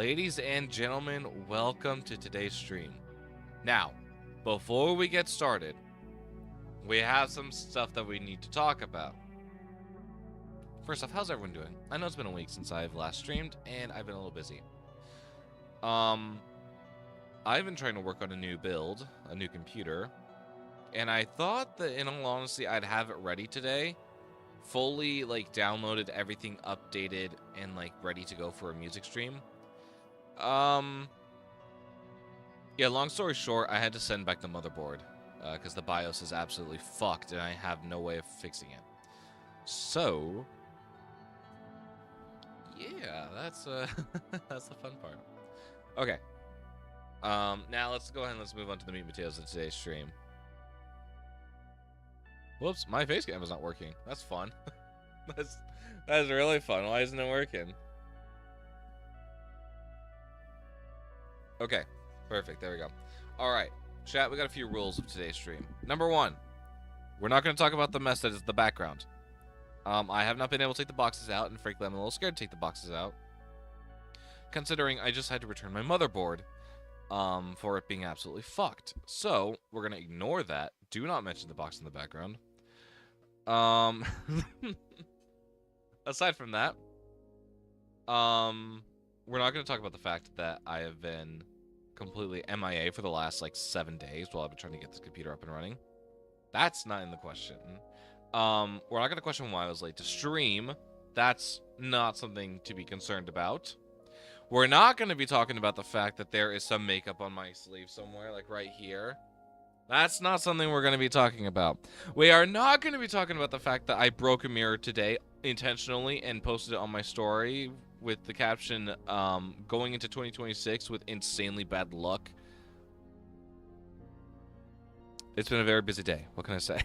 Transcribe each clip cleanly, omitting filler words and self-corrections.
Ladies and gentlemen, welcome to today's stream. Now, before we get started, we have some stuff that we need to talk about. First off, how's everyone doing? I know it's been a week since I've last streamed, and I've been a little busy. I've been trying to work on a new build, a new computer, and I thought that, in all honesty, I'd have it ready today. Fully, downloaded everything, updated, and, ready to go for a music stream. Yeah, long story short, I had to send back the motherboard, because the BIOS is absolutely fucked, and I have no way of fixing it. So, yeah, that's, that's the fun part. Okay. Now let's go ahead and let's move on to the meat and potatoes of today's stream. Whoops, my face cam is not working. That's fun. That's really fun. Why isn't it working? Okay, perfect. There we go. All right, chat, we got a few rules of today's stream. Number one, we're not going to talk about the mess that is the background. I have not been able to take the boxes out, and frankly, I'm a little scared to take the boxes out, considering I just had to return my motherboard for it being absolutely fucked. So we're going to ignore that. Do not mention the box in the background. Aside from that, we're not going to talk about the fact that I have been completely MIA for the last 7 days while I've been trying to get this computer up and running. That's not in the question. We're not going to question why I was late to stream. That's not something to be concerned about. We're not going to be talking about the fact that there is some makeup on my sleeve somewhere, right here. That's not something we're going to be talking about. We are not going to be talking about the fact that I broke a mirror today intentionally and posted it on my story with the caption, going into 2026 with insanely bad luck. It's been a very busy day. What can I say?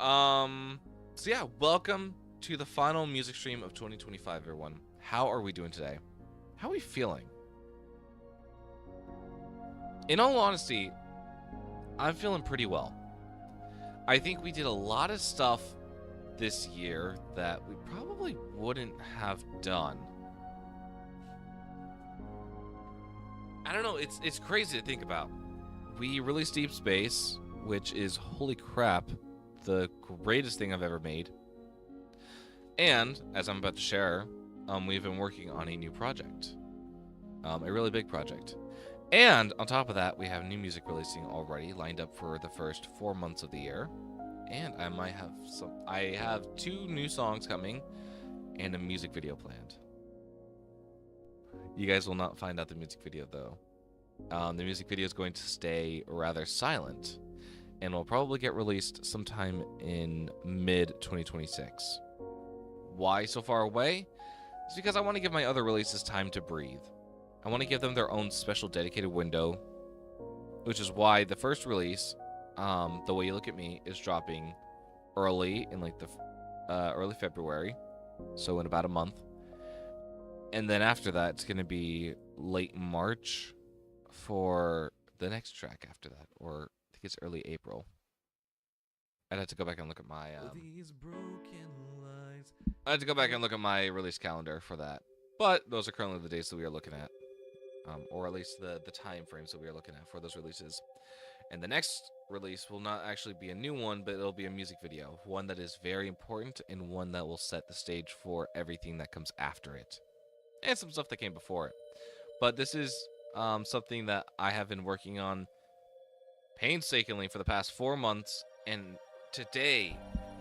So yeah, welcome to the final music stream of 2025, everyone. How are we doing today? How are we feeling? In all honesty, I'm feeling pretty well. I think we did a lot of stuff this year that we probably wouldn't have done. I don't know, it's crazy to think about. We released Deep Space, which is, holy crap, the greatest thing I've ever made. And, as I'm about to share, we've been working on a new project. A really big project. And, on top of that, we have new music releasing already, lined up for the first 4 months of the year. And I have 2 new songs coming, and a music video planned. You guys will not find out the music video, though. The music video is going to stay rather silent, and will probably get released sometime in mid-2026. Why so far away? It's because I want to give my other releases time to breathe. I want to give them their own special dedicated window, which is why the first release, The Way You Look at Me, is dropping early in early February, so in about a month. And then after that, it's going to be late March for the next track after that, or I think it's early April. I'd have to go back and look at my release calendar for that. But those are currently the dates that we are looking at, or at least the time frames that we are looking at for those releases. And the next release will not actually be a new one, but it'll be a music video, one that is very important and one that will set the stage for everything that comes after it, and some stuff that came before it. But this is something that I have been working on painstakingly for the past 4 months, and today,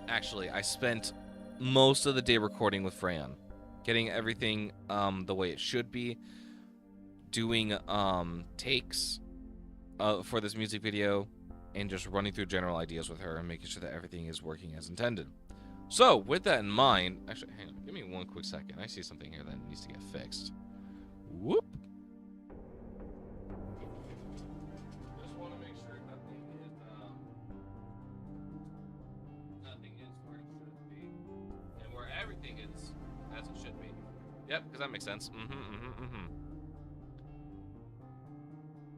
actually, I spent most of the day recording with Fran, getting everything the way it should be, doing takes for this music video, and just running through general ideas with her and making sure that everything is working as intended. So, with that in mind, actually, hang on, give me one quick second. I see something here that needs to get fixed. Whoop. Just want to make sure nothing is where it should be, and where everything is as it should be. Yep, because that makes sense.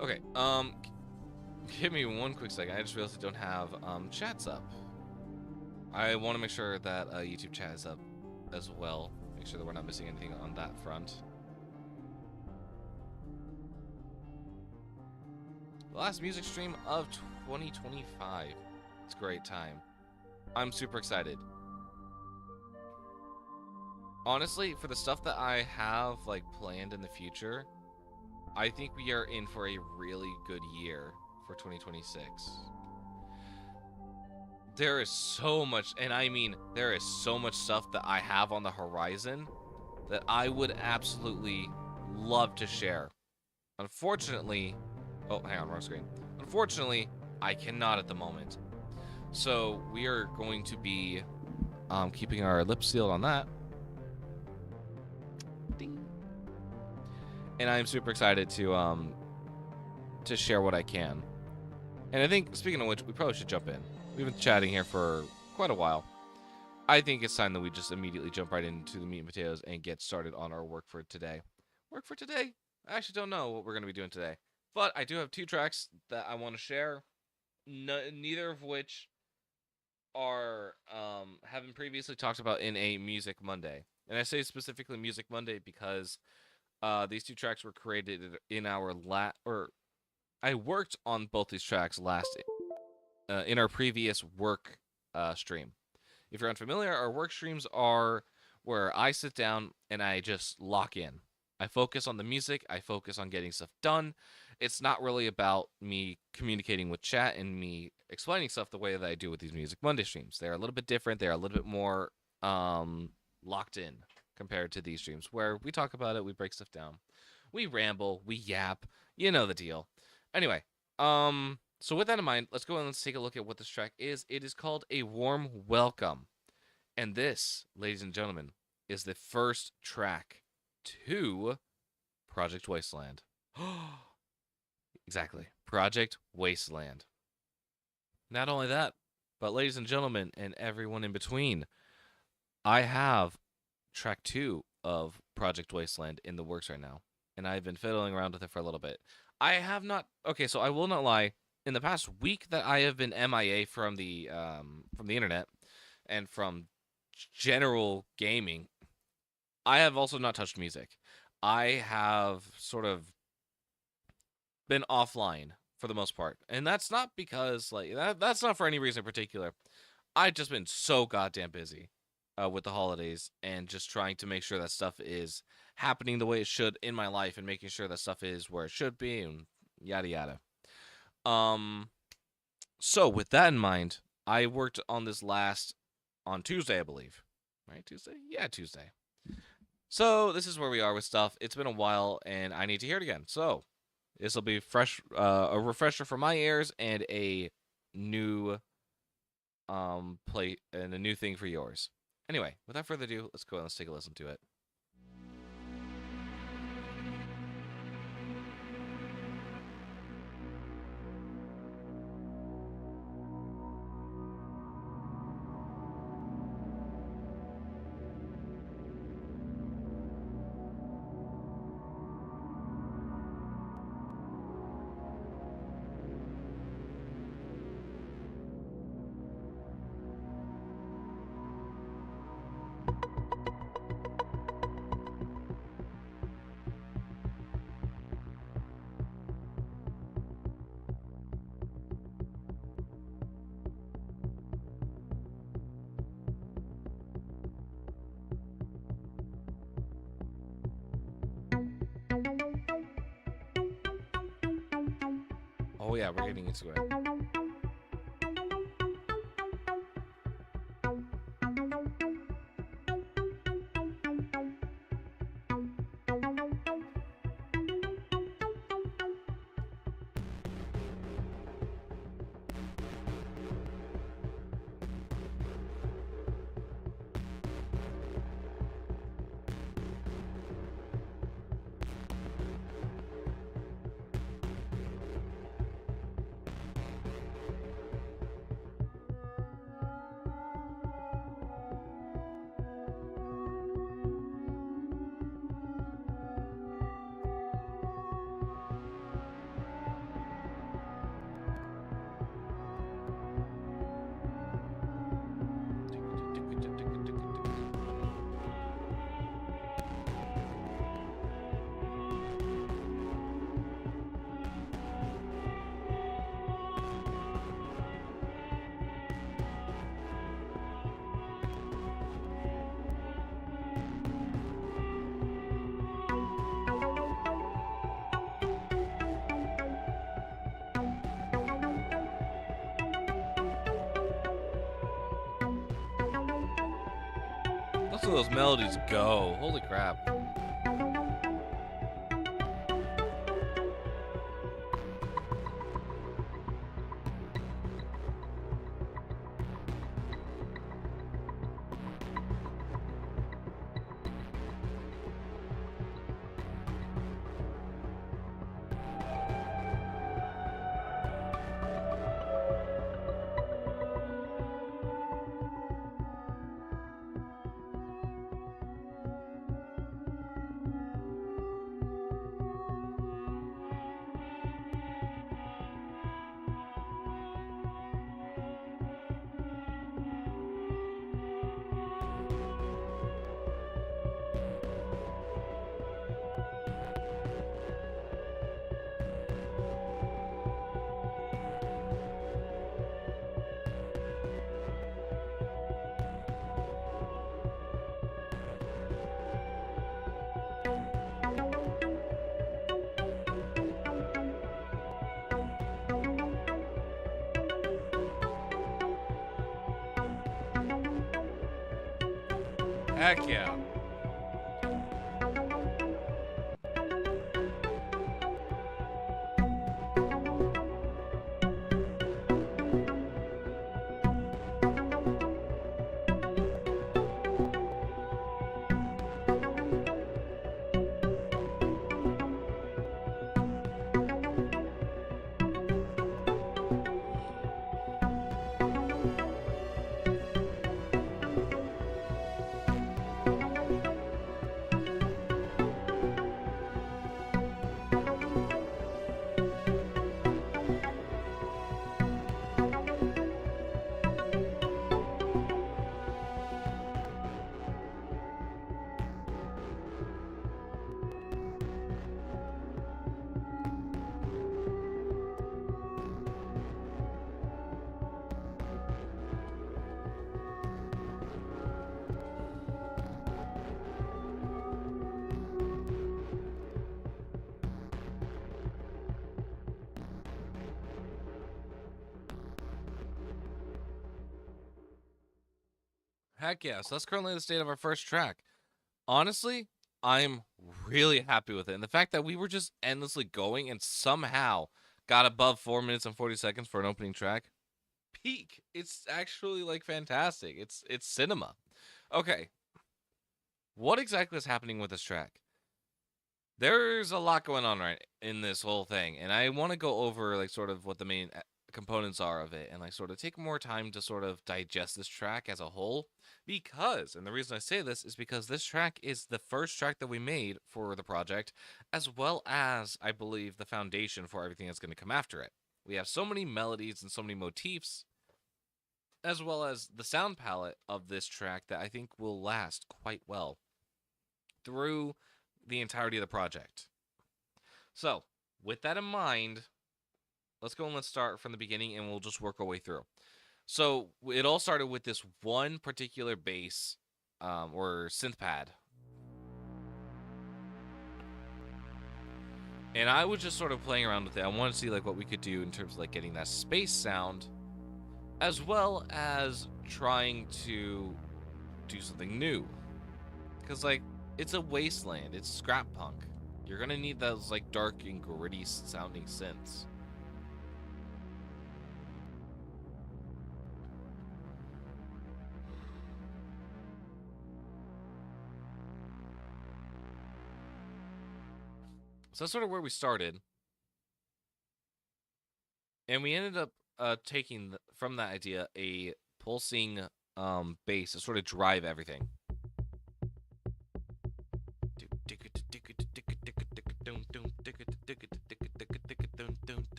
Okay, give me one quick second. I just realized I don't have chats up. I want to make sure that YouTube chat is up as well. Make sure that we're not missing anything on that front. The last music stream of 2025. It's a great time. I'm super excited. Honestly, for the stuff that I have like planned in the future, I think we are in for a really good year for 2026. There is so much, and I mean, there is so much stuff that I have on the horizon that I would absolutely love to share. Unfortunately, oh, hang on, wrong screen. Unfortunately, I cannot at the moment. So we are going to be keeping our lips sealed on that. Ding. And I'm super excited to share what I can. And I think, speaking of which, we probably should jump in. We've been chatting here for quite a while. I think it's time that we just immediately jump right into the meat and potatoes and get started on our work for today. Work for today? I actually don't know what we're going to be doing today. But I do have 2 tracks that I want to share, neither of which are have been previously talked about in a Music Monday. And I say specifically Music Monday because these 2 tracks were created in our I worked on both these tracks in our previous work stream. If you're unfamiliar, our work streams are where I sit down and I just lock in. I focus on the music. I focus on getting stuff done. It's not really about me communicating with chat and me explaining stuff the way that I do with these Music Monday streams. They're a little bit different. They're a little bit more locked in compared to these streams where we talk about it, we break stuff down, we ramble, we yap. You know the deal. Anyway, so with that in mind, let's go and let's take a look at what this track is. It is called A Warm Welcome. And this, ladies and gentlemen, is the first track to Project Wasteland. Exactly. Project Wasteland. Not only that, but ladies and gentlemen, and everyone in between, I have track 2 of Project Wasteland in the works right now. And I've been fiddling around with it for a little bit. I have not... Okay, so I will not lie. In the past week that I have been MIA from the internet and from general gaming, I have also not touched music. I have sort of been offline for the most part. And that's not because, like, that's not for any reason in particular. I've just been so goddamn busy with the holidays and just trying to make sure that stuff is happening the way it should in my life and making sure that stuff is where it should be and yada yada. So with that in mind, I worked on this on Tuesday, I believe. Right? Tuesday? Yeah, Tuesday. So this is where we are with stuff. It's been a while and I need to hear it again. So this will be fresh, a refresher for my ears and a new play and a new thing for yours. Anyway, without further ado, let's go and let's take a listen to it. Oh yeah, we're getting into it. Look at those melodies go. Holy crap. Heck yeah. Heck yeah. So that's currently the state of our first track. Honestly, I'm really happy with it. And the fact that we were just endlessly going and somehow got above 4 minutes and 40 seconds for an opening track. Peak. It's actually like fantastic. It's cinema. Okay. What exactly is happening with this track? There's a lot going on right in this whole thing, and I want to go over like sort of what the main components are of it and like sort of take more time to sort of digest this track as a whole because, and the reason I say this is because this track is the first track that we made for the project, as well as I believe the foundation for everything that's going to come after it. We have so many melodies and so many motifs, as well as the sound palette of this track that I think will last quite well through the entirety of the project. So, with that in mind, let's go and let's start from the beginning and we'll just work our way through. So, it all started with this one particular bass or synth pad. And I was just sort of playing around with it. I wanted to see like what we could do in terms of like getting that space sound, as well as trying to do something new. Because like it's a wasteland, it's scrap punk. You're gonna need those like dark and gritty sounding synths. So that's sort of where we started. And we ended up taking from that idea a pulsing bass to sort of drive everything.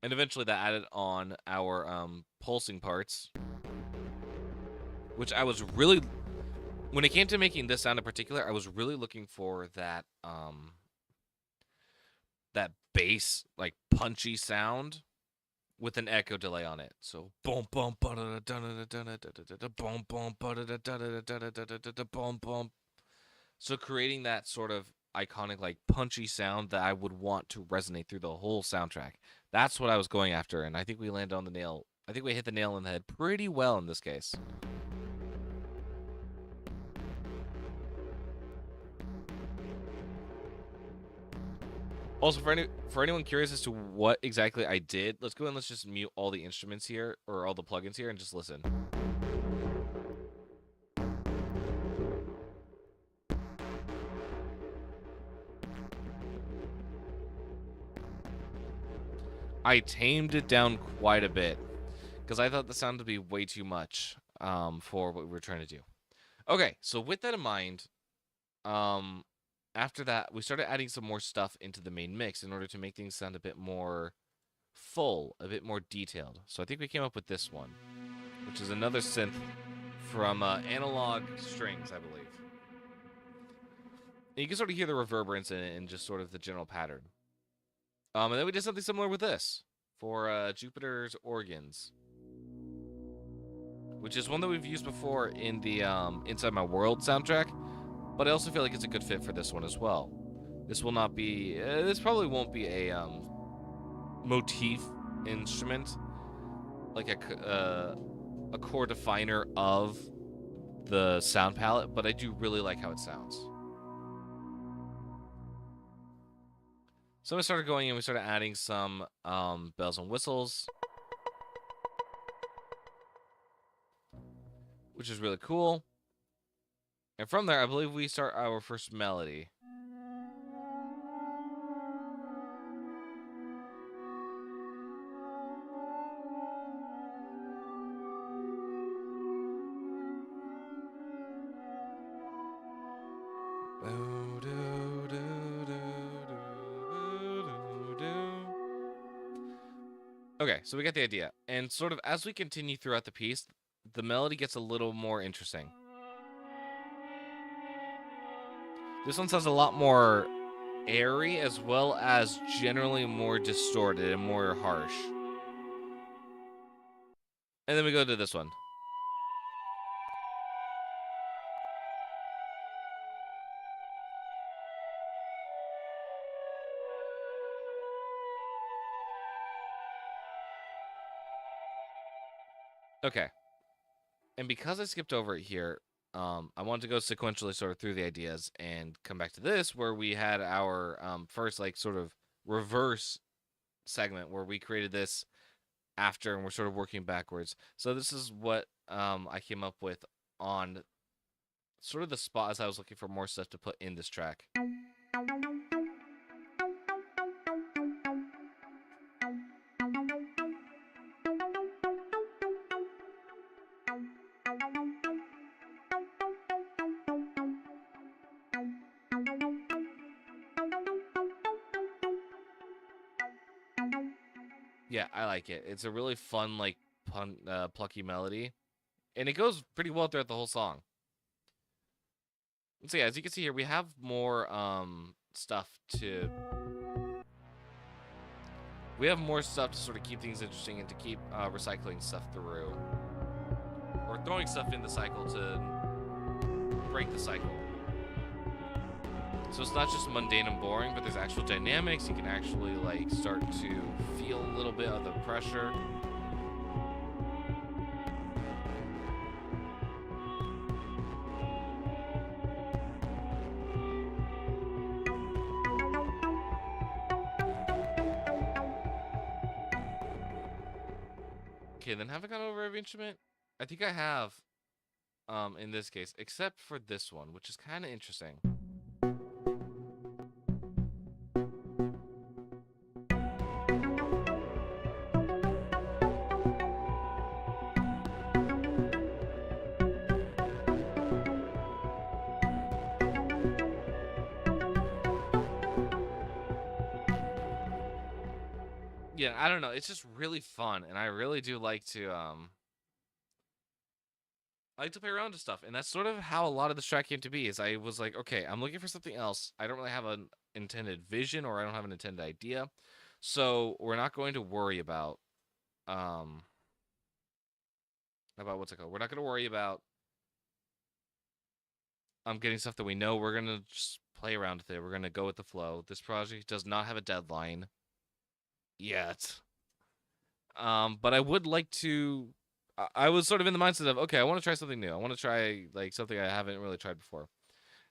And eventually that added on our pulsing parts, which I was really, when it came to making this sound in particular, I was really looking for that that bass like punchy sound with an echo delay on it. So boom boom boom boom boom. So creating that sort of iconic like punchy sound that I would want to resonate through the whole soundtrack. That's what I was going after, and I think we landed on the nail. I think we hit the nail on the head pretty well in this case. Also, for anyone curious as to what exactly I did, let's go and let's just mute all the instruments here, or all the plugins here, and just listen. I tamed it down quite a bit, because I thought the sound would be way too much for what we were trying to do. Okay, so with that in mind, after that, we started adding some more stuff into the main mix in order to make things sound a bit more full, a bit more detailed. So I think we came up with this one, which is another synth from Analog Strings, I believe. And you can sort of hear the reverberance in it and just sort of the general pattern. And then we did something similar with this for Jupiter's Organs, which is one that we've used before in the Inside My World soundtrack, but I also feel like it's a good fit for this one as well. This will not be, this probably won't be a motif instrument, like a core definer of the sound palette, but I do really like how it sounds. So we started going and we started adding some bells and whistles, which is really cool. And from there, I believe we start our first melody. Okay, so we get the idea. And sort of as we continue throughout the piece, the melody gets a little more interesting. This one sounds a lot more airy as well as generally more distorted and more harsh. And then we go to this one. Okay. And because I skipped over it here, I wanted to go sequentially sort of through the ideas and come back to this where we had our first like sort of reverse segment where we created this after and we're sort of working backwards. So this is what I came up with on sort of the spot as I was looking for more stuff to put in this track. Yeah, I like it. It's a really fun, like, plucky melody. And it goes pretty well throughout the whole song. So yeah, as you can see here, we have more stuff to... We have more stuff to sort of keep things interesting and to keep recycling stuff through. Or throwing stuff in the cycle to break the cycle. So it's not just mundane and boring, but there's actual dynamics. You can actually, like, start to feel a little bit of the pressure. Okay, then have I gone over every instrument? I think I have, in this case, except for this one, which is kind of interesting. Yeah, I don't know. It's just really fun, and I really do like to I like to play around with stuff, and that's sort of how a lot of this track came to be. Is I was like, okay, I'm looking for something else. I don't really have an intended vision, or I don't have an intended idea, so we're not going to worry um about what's it called. We're not going to worry about getting stuff that we know. We're gonna just play around with it. We're gonna go with the flow. This project does not have a deadline. yet. But I would like to. I was sort of in the mindset of, okay, I want to try something new. I want to try like something I haven't really tried before.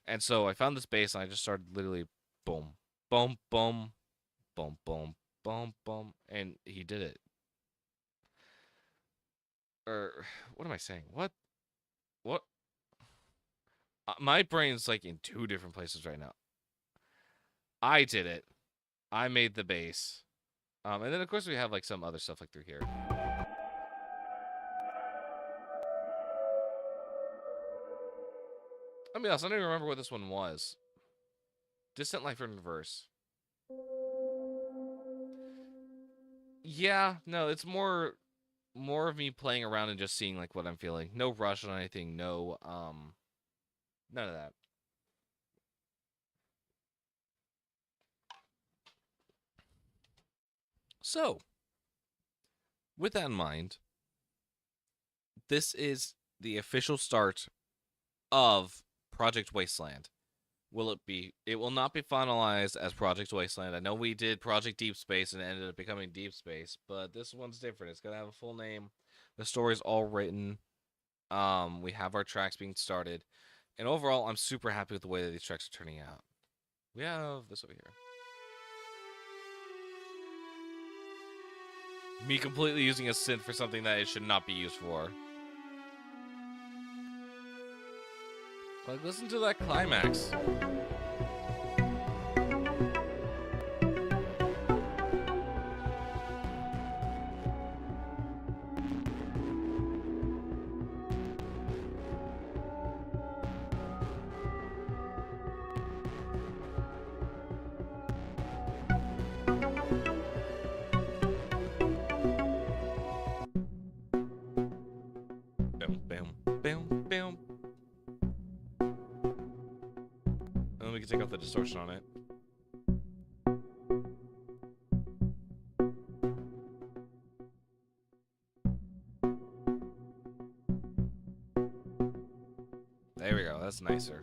And so I found this bass and I just started literally boom, boom, boom, boom, boom, boom, boom, and he did it. Or what am I saying? What? What? My brain's like in two different places right now. I did it. I made the bass. And then of course we have like some other stuff like through here. I mean, I don't even remember what this one was. Distant Life in Reverse. Yeah, no, it's more of me playing around and just seeing like what I'm feeling. No rush on anything. No, none of that. So, with that in mind, this is the official start of Project Wasteland. Will it be? It will not be finalized as Project Wasteland. I know we did Project Deep Space and it ended up becoming Deep Space, but this one's different. It's gonna have a full name. The story's all written. We have our tracks being started, and overall, I'm super happy with the way that these tracks are turning out. We have this over here. Me completely using a synth for something that it should not be used for. Like, listen to that climax. Bam, bam, bam, bam. And then we can take off the distortion on it. There we go. That's nicer.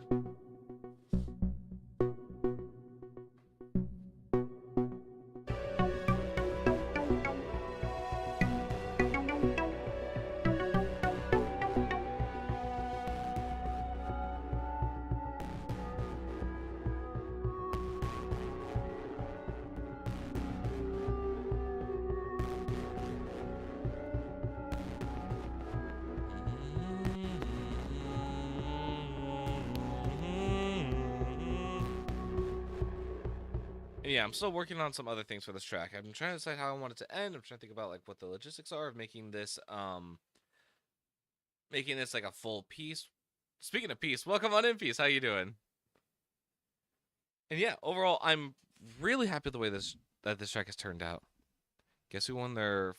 And yeah, I'm still working on some other things for this track. I'm trying to decide how I want it to end. I'm trying to think about like what the logistics are of making this like a full piece. Speaking of Peace, welcome on in, Peace. How you doing? And yeah, overall, I'm really happy with the way this track has turned out. Guess who won their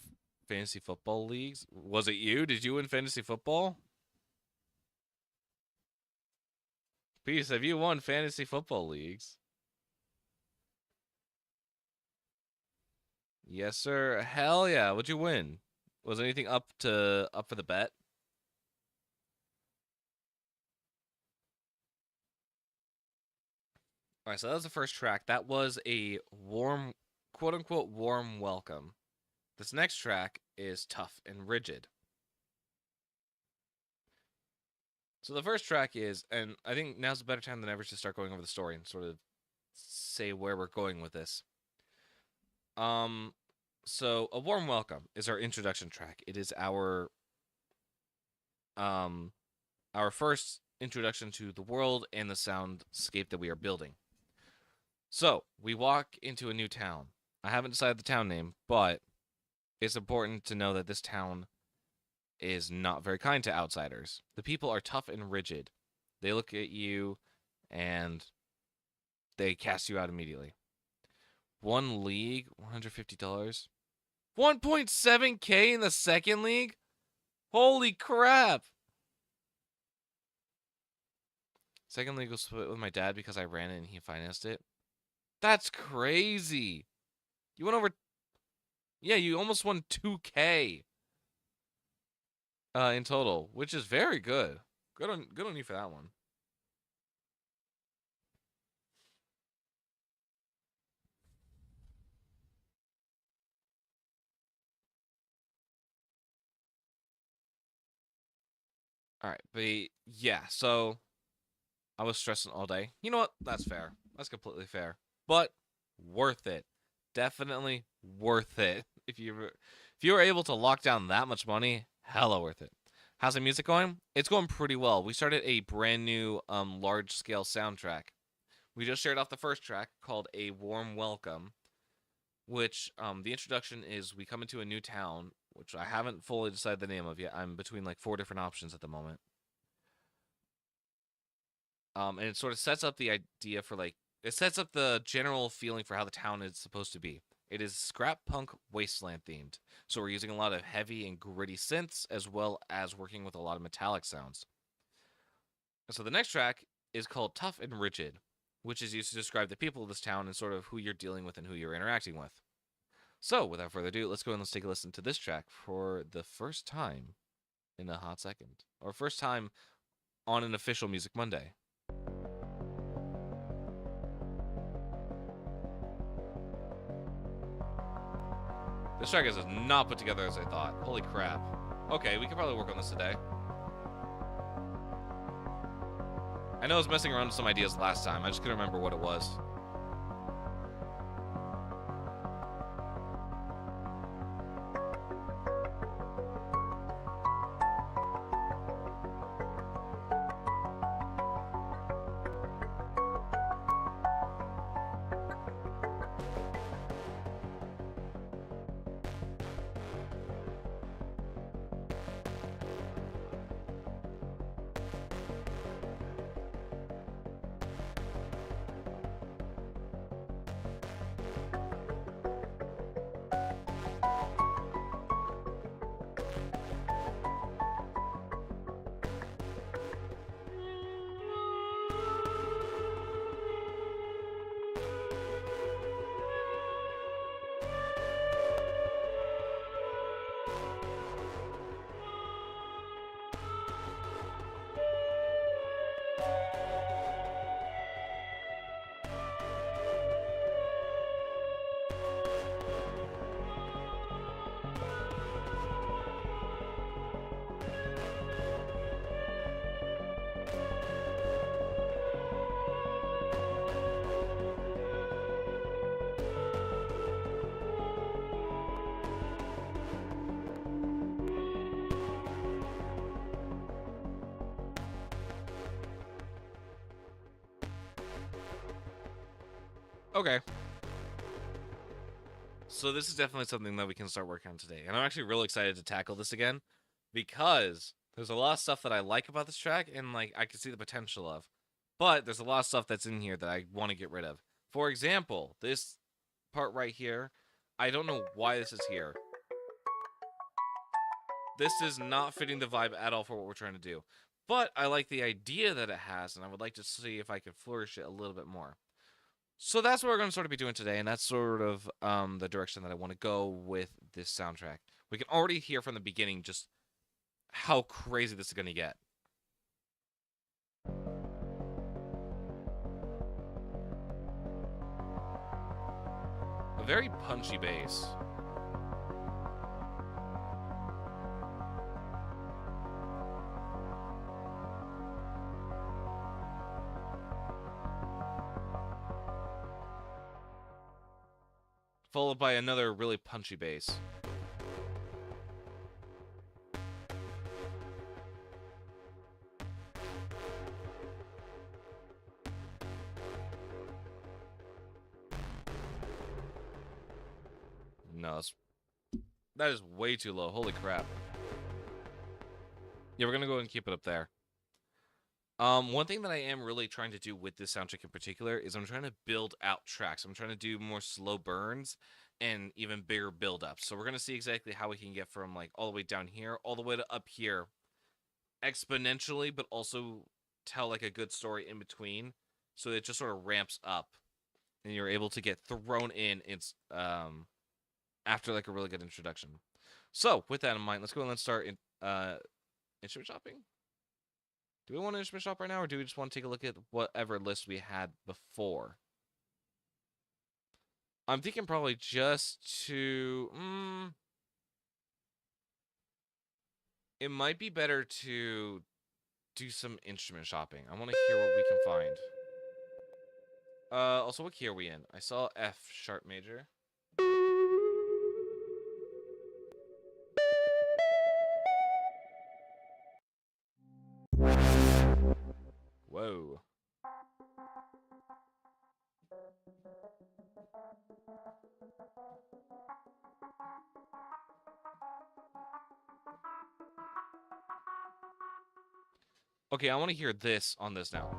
fantasy football leagues? Was it you? Did you win fantasy football? Peace, have you won fantasy football leagues? Yes, sir. Hell yeah. What'd you win? Was anything up for the bet? All right, so that was the first track. That was a warm, quote unquote, warm welcome. This next track is tough and rigid. So the first track is, and I think now's a better time than ever to start going over the story and sort of say where we're going with this. So a warm welcome is our introduction track. It is our first introduction to the world and the soundscape that we are building. So we walk into a new town. I haven't decided the town name, but it's important to know that this town is not very kind to outsiders. The people are tough and rigid. They look at you and they cast you out immediately. One league, $150. 1.7K in the second league? Holy crap! Second league was split with my dad because I ran it and he financed it. That's crazy. You went over. Yeah, you almost won 2K in total, which is very good. Good on you for that one. All right, but yeah, so I was stressing all day. You know what? That's fair. That's completely fair. But worth it. Definitely worth it. If you were able to lock down that much money, hella worth it. How's the music going? It's going pretty well. We started a brand new large scale soundtrack. We just shared off the first track called A Warm Welcome, which the introduction is we come into a new town, which I haven't fully decided the name of yet. I'm between like 4 different options at the moment. And it sort of sets up the idea for like it sets up the general feeling for how the town is supposed to be. It is scrap punk wasteland themed, so we're using a lot of heavy and gritty synths as well as working with a lot of metallic sounds. So the next track is called Tough and Rigid, which is used to describe the people of this town and sort of who you're dealing with and who you're interacting with. So without further ado, let's go and let's take a listen to this track for the first time in a hot second, or first time on an official Music Monday. This track is not put together as I thought. Holy crap. Okay, we could probably work on this today. I know I was messing around with some ideas last time. I just couldn't remember what it was. Okay. So this is definitely something that we can start working on today. And I'm actually really excited to tackle this again because there's a lot of stuff that I like about this track and like I can see the potential of. But there's a lot of stuff that's in here that I want to get rid of. For example, this part right here, I don't know why this is here. This is not fitting the vibe at all for what we're trying to do. But I like the idea that it has, and I would like to see if I can flourish it a little bit more. So that's what we're going to sort of be doing today, and that's sort of the direction that I want to go with this soundtrack. We can already hear from the beginning just how crazy this is going to get. A very punchy bass. Followed by another really punchy bass. No, that is way too low. Holy crap. Yeah, we're going to go and keep it up there. One thing that I am really trying to do with this soundtrack in particular is I'm trying to build out tracks. I'm trying to do more slow burns and even bigger build-ups. So we're gonna see exactly how we can get from like all the way down here, all the way to up here, exponentially, but also tell like a good story in between. So it just sort of ramps up, and you're able to get thrown in. It's after like a really good introduction. So with that in mind, let's go and let's start instrument shopping. Do we want to instrument shop right now, or do we just want to take a look at whatever list we had before? I'm thinking probably just to... it might be better to do some instrument shopping. I want to hear what we can find. Also, what key are we in? I saw F sharp major. Whoa. Okay, I want to hear this on this now.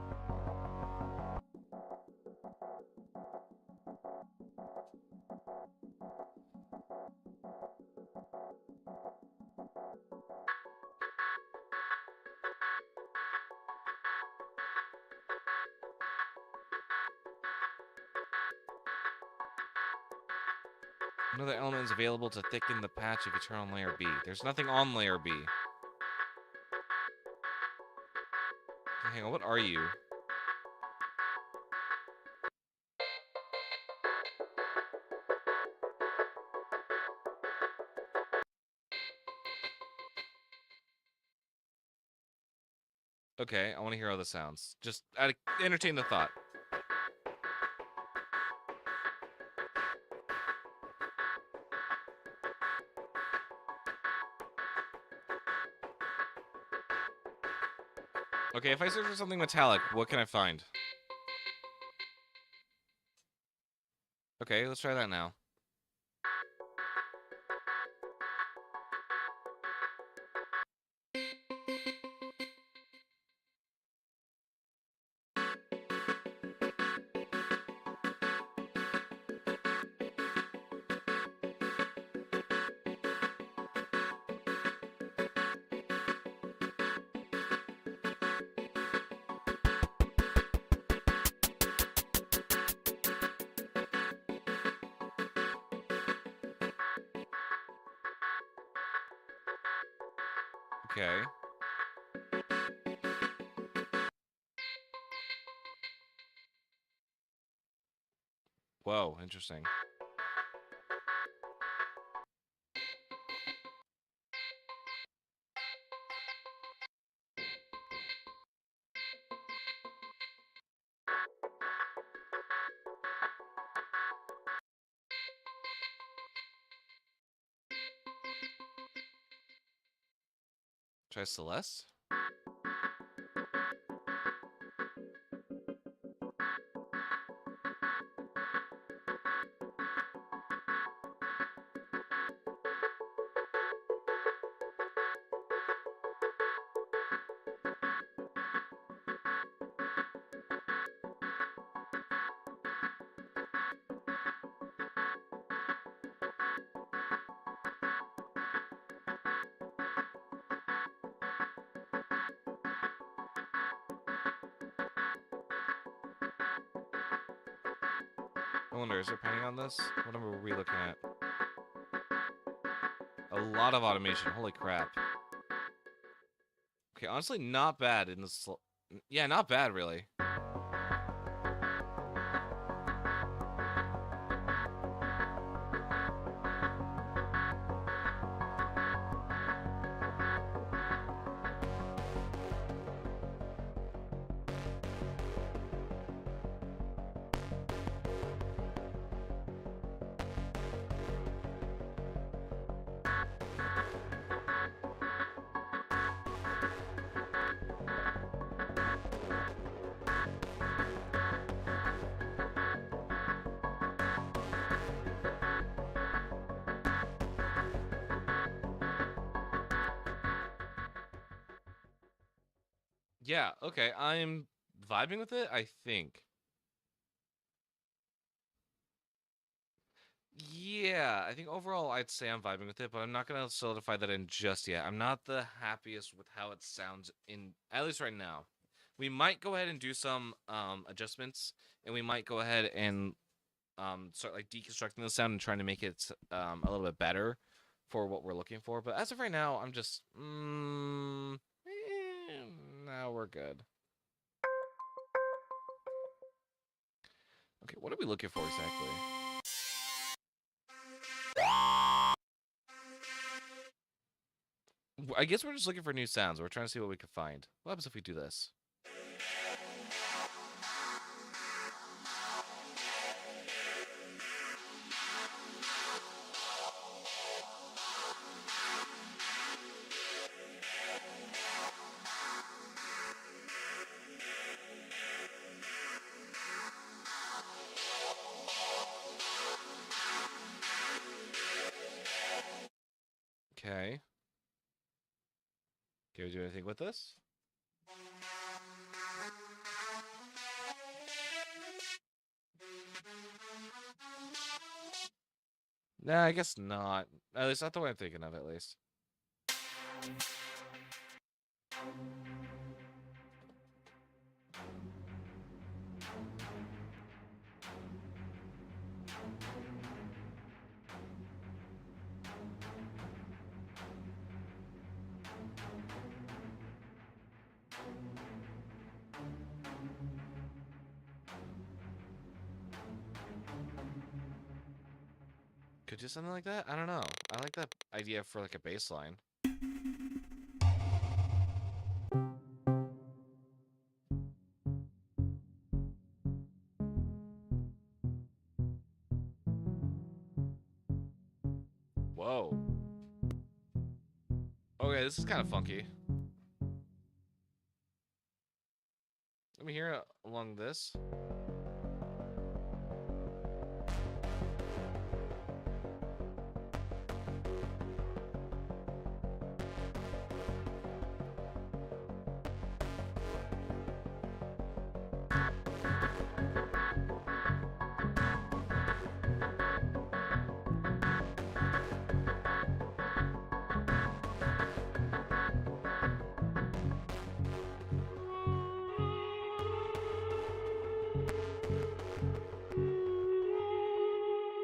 Another element is available to thicken the patch if you turn on layer B. There's nothing on layer B. Okay, hang on, what are you? Okay, I want to hear how this sounds. Just entertain the thought. Okay, if I search for something metallic, what can I find? Okay, let's try that now. Okay. Whoa, interesting. Try Celeste? I wonder, is there painting on this? What number were we looking at? A lot of automation. Holy crap. Okay, honestly, not bad in this. Yeah, not bad, really. Yeah, okay, I'm vibing with it, I think. Yeah, I think overall I'd say I'm vibing with it, but I'm not gonna solidify that in just yet. I'm not the happiest with how it sounds in at least right now. We might go ahead and do some adjustments, and we might go ahead and start like deconstructing the sound and trying to make it a little bit better for what we're looking for. But as of right now, I'm just now we're good. Okay, what are we looking for exactly? I guess we're just looking for new sounds. We're trying to see what we can find. What happens if we do this? Okay. Can we do anything with this? Nah, I guess not. At least not the way I'm thinking of, at least. Could do something like that? I don't know. I like that idea for like a bass line. Whoa. Okay, this is kind of funky. Let me hear it along this.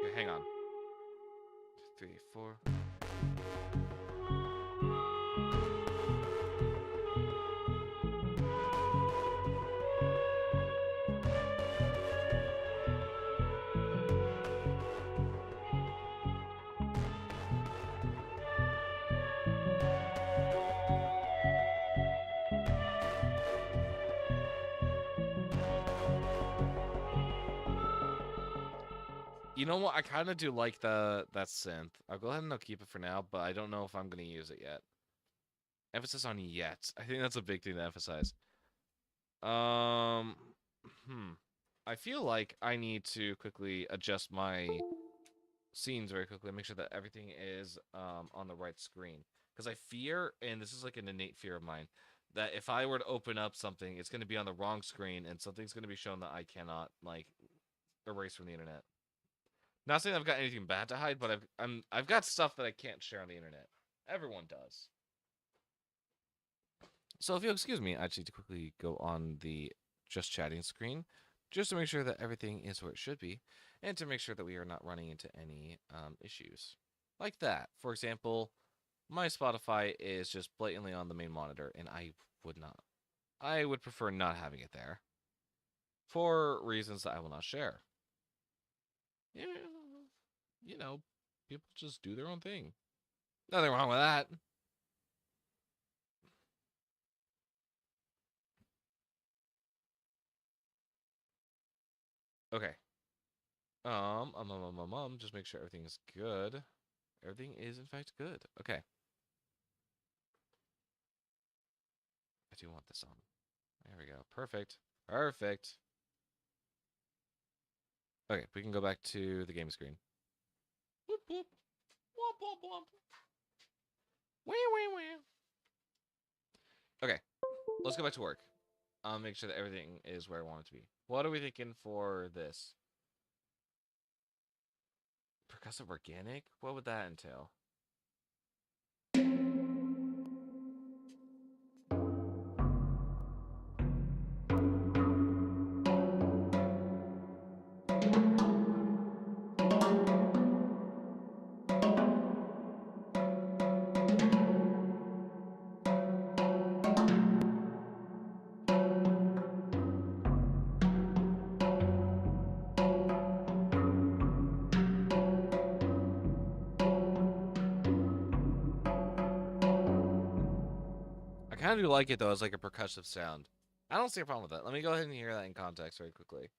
Okay, hang on. 2, 3, 4. You know what? I kind of do like that synth. I'll go ahead and I'll keep it for now, but I don't know if I'm going to use it yet. Emphasis on yet. I think that's a big thing to emphasize. I feel like I need to quickly adjust my scenes very quickly, make sure that everything is on the right screen. Because I fear, and this is like an innate fear of mine, that if I were to open up something, it's going to be on the wrong screen, and something's going to be shown that I cannot like erase from the internet. Not saying I've got anything bad to hide, but I've got stuff that I can't share on the internet. Everyone does. So if you'll excuse me, I just need to quickly go on the just chatting screen, just to make sure that everything is where it should be, and to make sure that we are not running into any issues. Like that. For example, my Spotify is just blatantly on the main monitor, and I would prefer not having it there. For reasons that I will not share. Yeah, you know, people just do their own thing. Nothing wrong with that. Okay. Just make sure everything is good. Everything is in fact good. Okay. I do want this on. There we go. Perfect. Perfect. Okay, we can go back to the game screen. Whoop whoop. Womp womp womp. Wee wee wee. Okay. Let's go back to work. I'll make sure that everything is where I want it to be. What are we thinking for this? Percussive organic? What would that entail? kind of do like it, though, as like a percussive sound. I don't see a problem with that. Let me go ahead and hear that in context very quickly.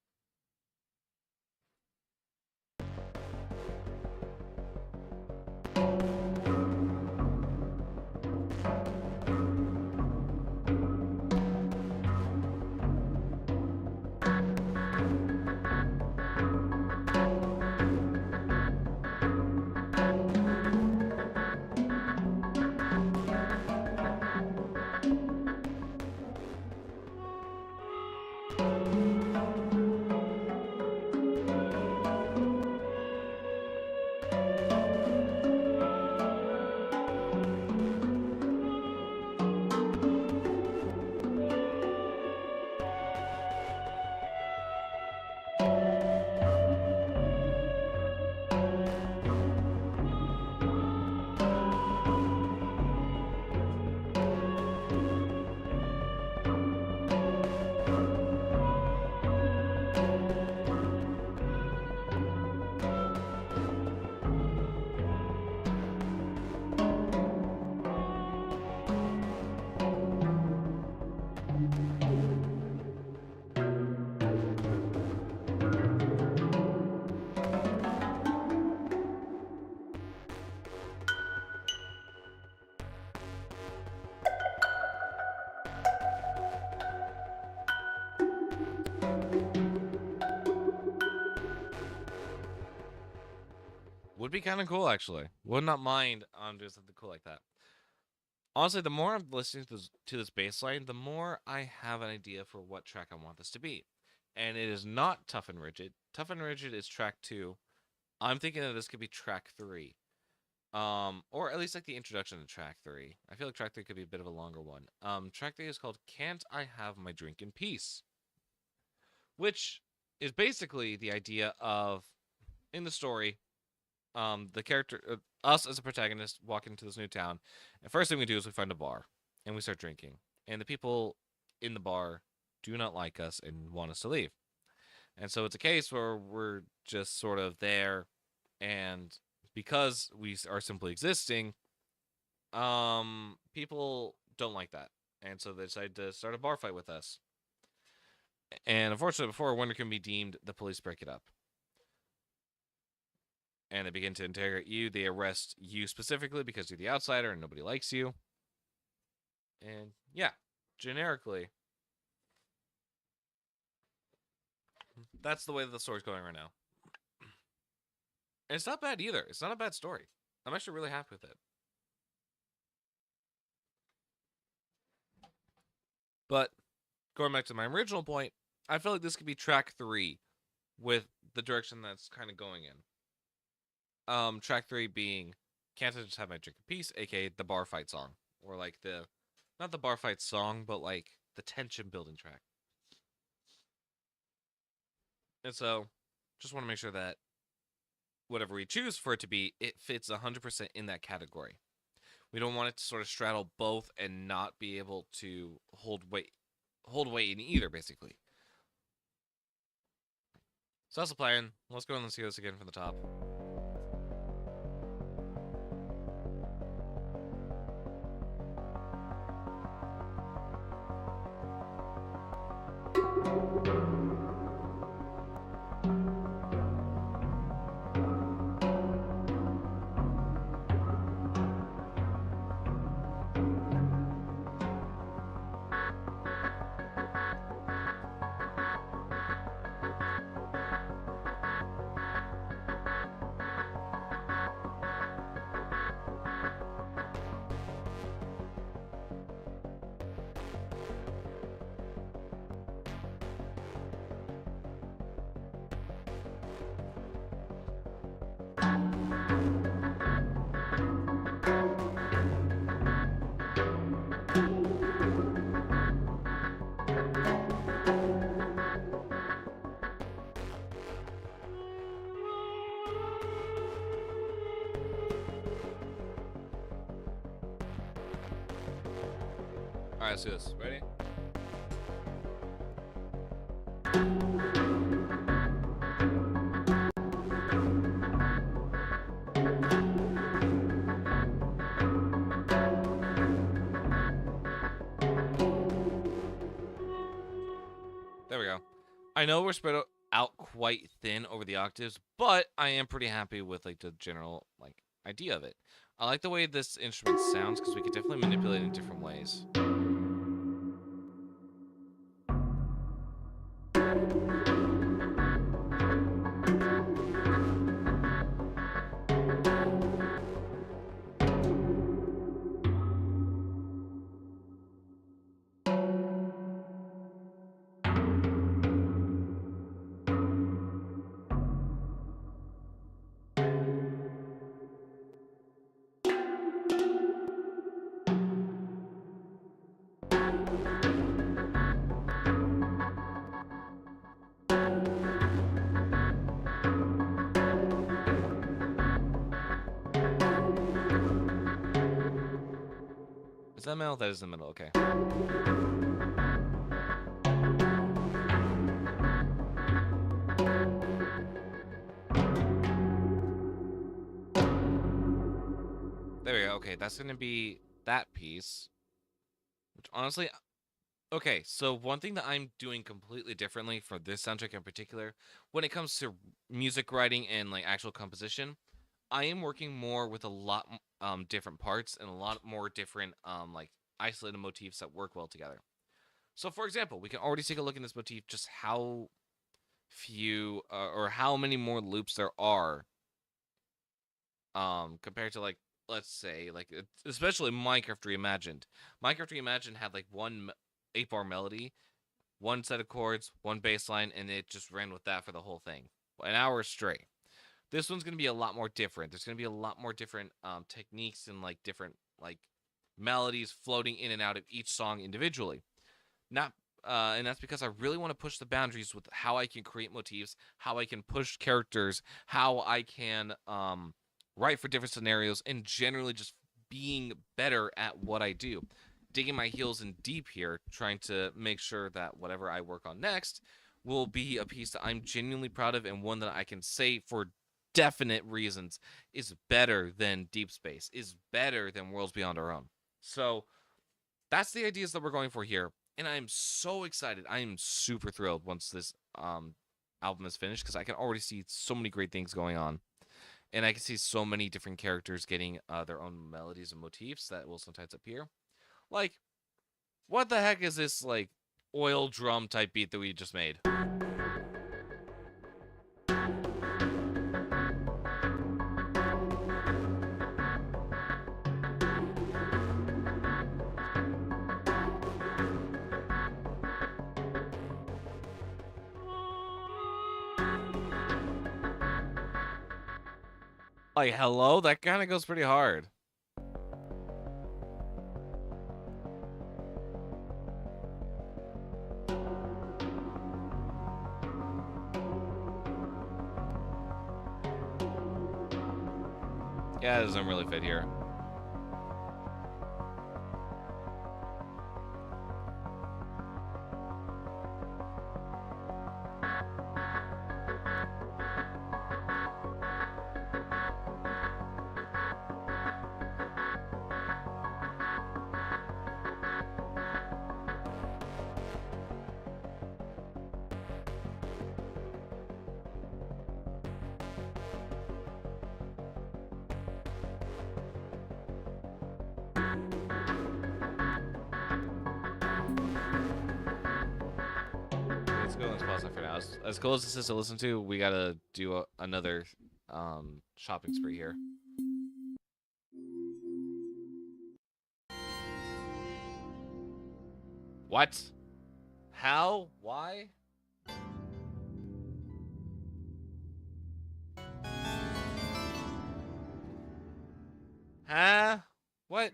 Would be kind of cool, actually. Would not mind doing something cool like that. Honestly, the more I'm listening to this bass line, the more I have an idea for what track I want this to be. And it is not Tough and Rigid. Tough and Rigid is track 2. I'm thinking that this could be track 3. Or at least like the introduction to track 3. I feel like track 3 could be a bit of a longer one. Track 3 is called Can't I Have My Drink in Peace? Which is basically the idea of, in the story, the character, us as a protagonist, walk into this new town, and first thing we do is we find a bar, and we start drinking. And the people in the bar do not like us and want us to leave. And so it's a case where we're just sort of there, and because we are simply existing, people don't like that. And so they decide to start a bar fight with us. And unfortunately, before a winner can be deemed, the police break it up. And they begin to interrogate you. They arrest you specifically because you're the outsider and nobody likes you. And yeah, generically, that's the way that the story's going right now. And it's not bad either. It's not a bad story. I'm actually really happy with it. But going back to my original point, I feel like this could be track 3 with the direction that's kind of going in. Track 3 being Can't I Just Have My Drink in Peace, aka the bar fight song. Or like not the bar fight song, but like the tension building track. And so, just want to make sure that whatever we choose for it to be, it fits 100% in that category. We don't want it to sort of straddle both and not be able to hold weight in either, basically. So that's the plan. Let's go and see this again from the top. Alright, let's do this. Ready? I know we're spread out quite thin over the octaves, but I am pretty happy with like the general like idea of it. I like the way this instrument sounds because we can definitely manipulate it in different ways. Is that middle? That is the middle. Okay. There we go. Okay, that's gonna be that piece. Which honestly, okay. So one thing that I'm doing completely differently for this soundtrack in particular, when it comes to music writing and like actual composition, I am working more with a lot different parts and a lot more different like isolated motifs that work well together. So for example, we can already take a look in this motif just how few or how many more loops there are compared to like let's say like especially Minecraft Reimagined. Minecraft Reimagined had like one 8-bar melody, one set of chords, one bass line, and it just ran with that for the whole thing, an hour straight. This one's gonna be a lot more different. There's gonna be a lot more different techniques and like different like melodies floating in and out of each song individually. Not and that's because I really want to push the boundaries with how I can create motifs, how I can push characters, how I can write for different scenarios, and generally just being better at what I do. Digging my heels in deep here, trying to make sure that whatever I work on next will be a piece that I'm genuinely proud of and one that I can say for definite reasons is better than Deep Space, is better than Worlds Beyond Our Own. So that's the ideas that we're going for here. And I'm so excited. I am super thrilled once this album is finished because I can already see so many great things going on. And I can see so many different characters getting their own melodies and motifs that will sometimes appear. Like, what the heck is this, like, oil drum type beat that we just made? Like, hello? That kind of goes pretty hard. Yeah, it doesn't really fit here. Let's go and pause that for now. As cool as this is to listen to, we gotta do another shopping spree here. What? How? Why? Huh? What?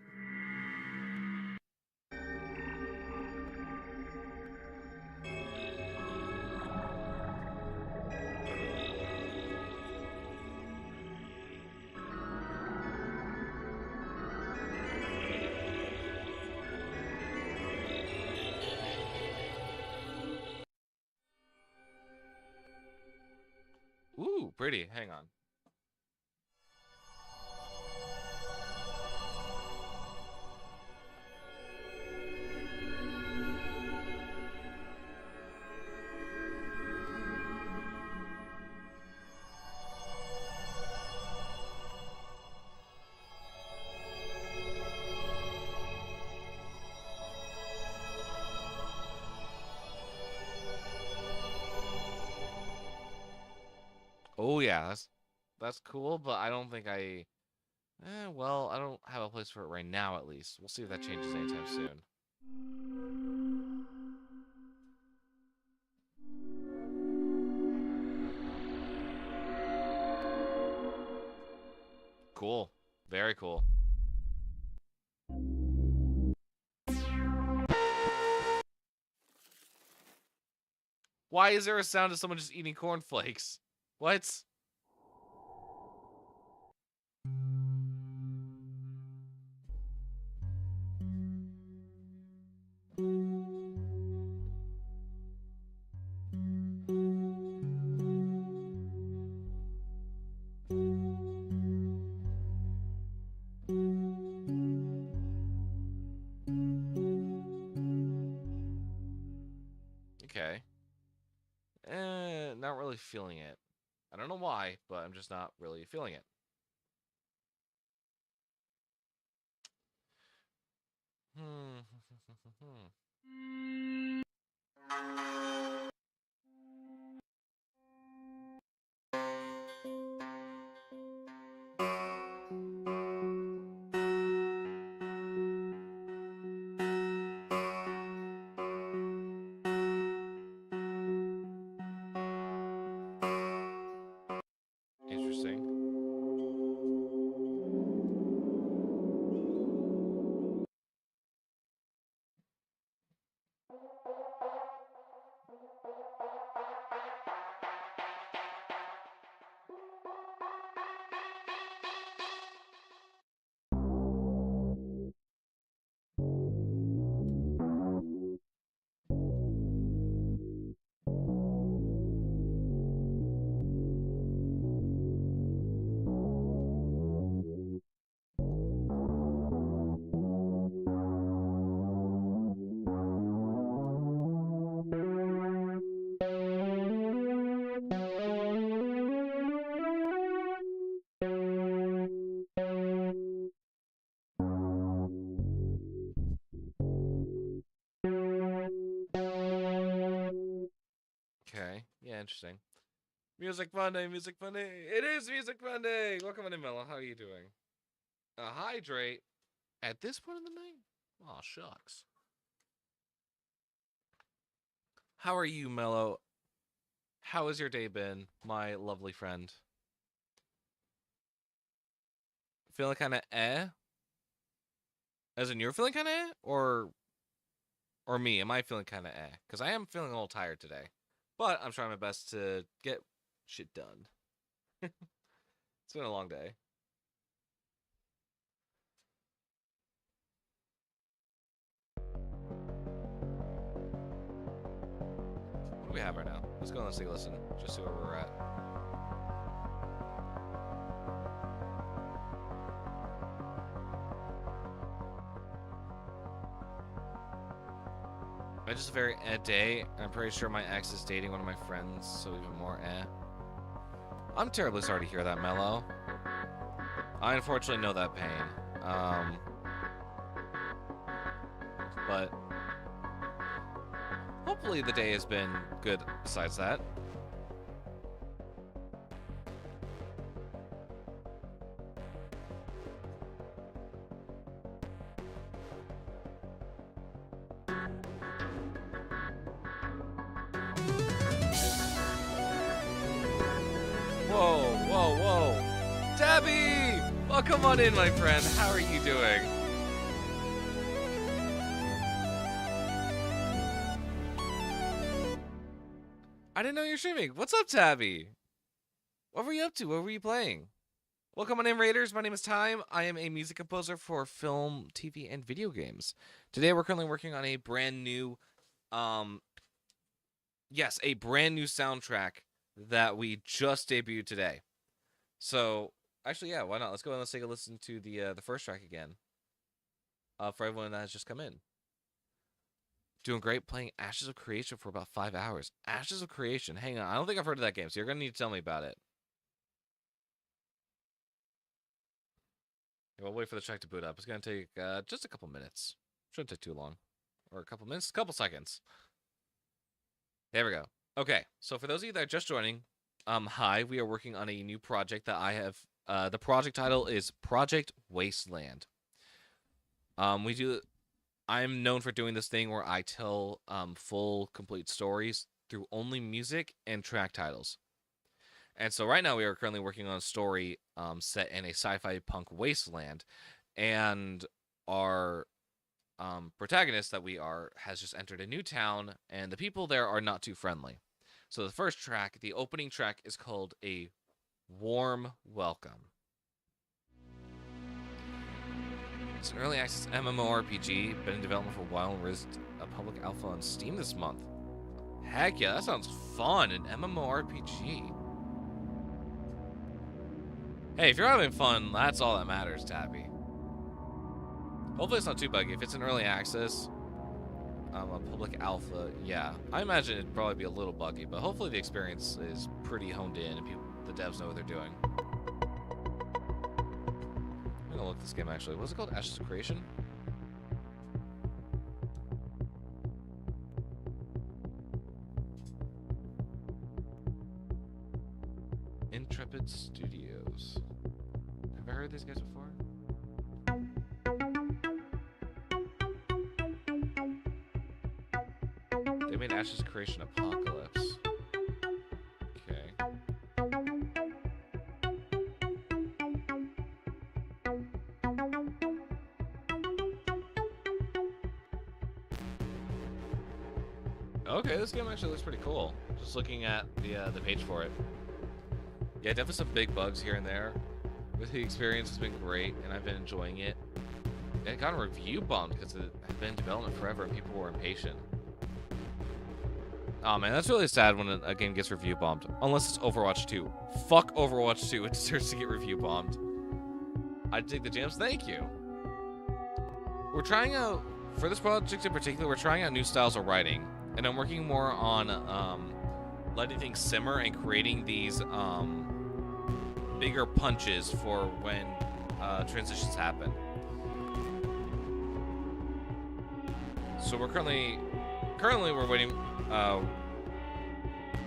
Ooh, pretty. Hang on. Oh yeah, that's cool, but I don't think I. Well, I don't have a place for it right now. At least we'll see if that changes anytime soon. Cool, very cool. Why is there a sound of someone just eating cornflakes? What? Okay. Not really feeling it. I don't know why, but I'm just not really feeling it. Hmm. Interesting. Okay. Yeah, interesting. Music Monday, Music Monday. It is Music Monday. Welcome in, Mello. How are you doing? Hydrate at this point in the night? Oh, shucks. How are you, Mello? How has your day been, my lovely friend? Feeling kind of eh? As in you're feeling kind of eh? Or me? Am I feeling kind of eh? Because I am feeling a little tired today. But I'm trying my best to get shit done. It's been a long day. What do we have right now? Let's go and let's take a listen. Just see where we're at. It's just a very eh day. I'm pretty sure my ex is dating one of my friends, so even more eh. I'm terribly sorry to hear that, Mello. I unfortunately know that pain. But hopefully the day has been good besides that. Whoa, whoa, whoa. Tabby! Well, come on in, my friend. How are you doing? I didn't know you were streaming. What's up, Tabby? What were you up to? What were you playing? Welcome on in, Raiders. My name is Time. I am a music composer for film, TV, and video games. Today, we're currently working on a brand new, yes, a brand new soundtrack that we just debuted today. So, actually, yeah, why not? Let's go and let's take a listen to the first track again. For everyone that has just come in. Doing great playing Ashes of Creation for about 5 hours. Ashes of Creation. Hang on, I don't think I've heard of that game, so you're gonna need to tell me about it. We'll wait for the track to boot up. It's gonna take just a couple minutes. Shouldn't take too long, or a couple minutes, couple seconds. There we go. Okay, so for those of you that are just joining, Hi, we are working on a new project that I have. The project title is Project Wasteland. We do. I'm known for doing this thing where I tell full, complete stories through only music and track titles. And so right now we are currently working on a story set in a sci-fi punk wasteland, and our protagonist that we are has just entered a new town, and the people there are not too friendly. So the first track, the opening track, is called A Warm Welcome. It's an early access MMORPG, been in development for a while and released a public alpha on Steam this month. Heck yeah, that sounds fun, an MMORPG. Hey, if you're having fun, that's all that matters, Tappy. Hopefully it's not too buggy. If it's an early access, a public alpha, yeah. I imagine it'd probably be a little buggy, but hopefully the experience is pretty honed in and the devs know what they're doing. I'm gonna look this game actually. What's it called? Ashes of Creation? Intrepid Studios. Have I heard of these guys before? They made Ashes Creation Apocalypse. Okay. Okay, this game actually looks pretty cool. Just looking at the page for it. Yeah, definitely some big bugs here and there. But the experience has been great, and I've been enjoying it. It got a review bumped because it had been in development forever and people were impatient. Oh man, that's really sad when a game gets review bombed. Unless it's Overwatch 2. Fuck Overwatch 2, it deserves to get review bombed. I dig the jams, thank you. We're trying out, for this project in particular, we're trying out new styles of writing. And I'm working more on letting things simmer and creating these bigger punches for when transitions happen. So we're currently we're waiting.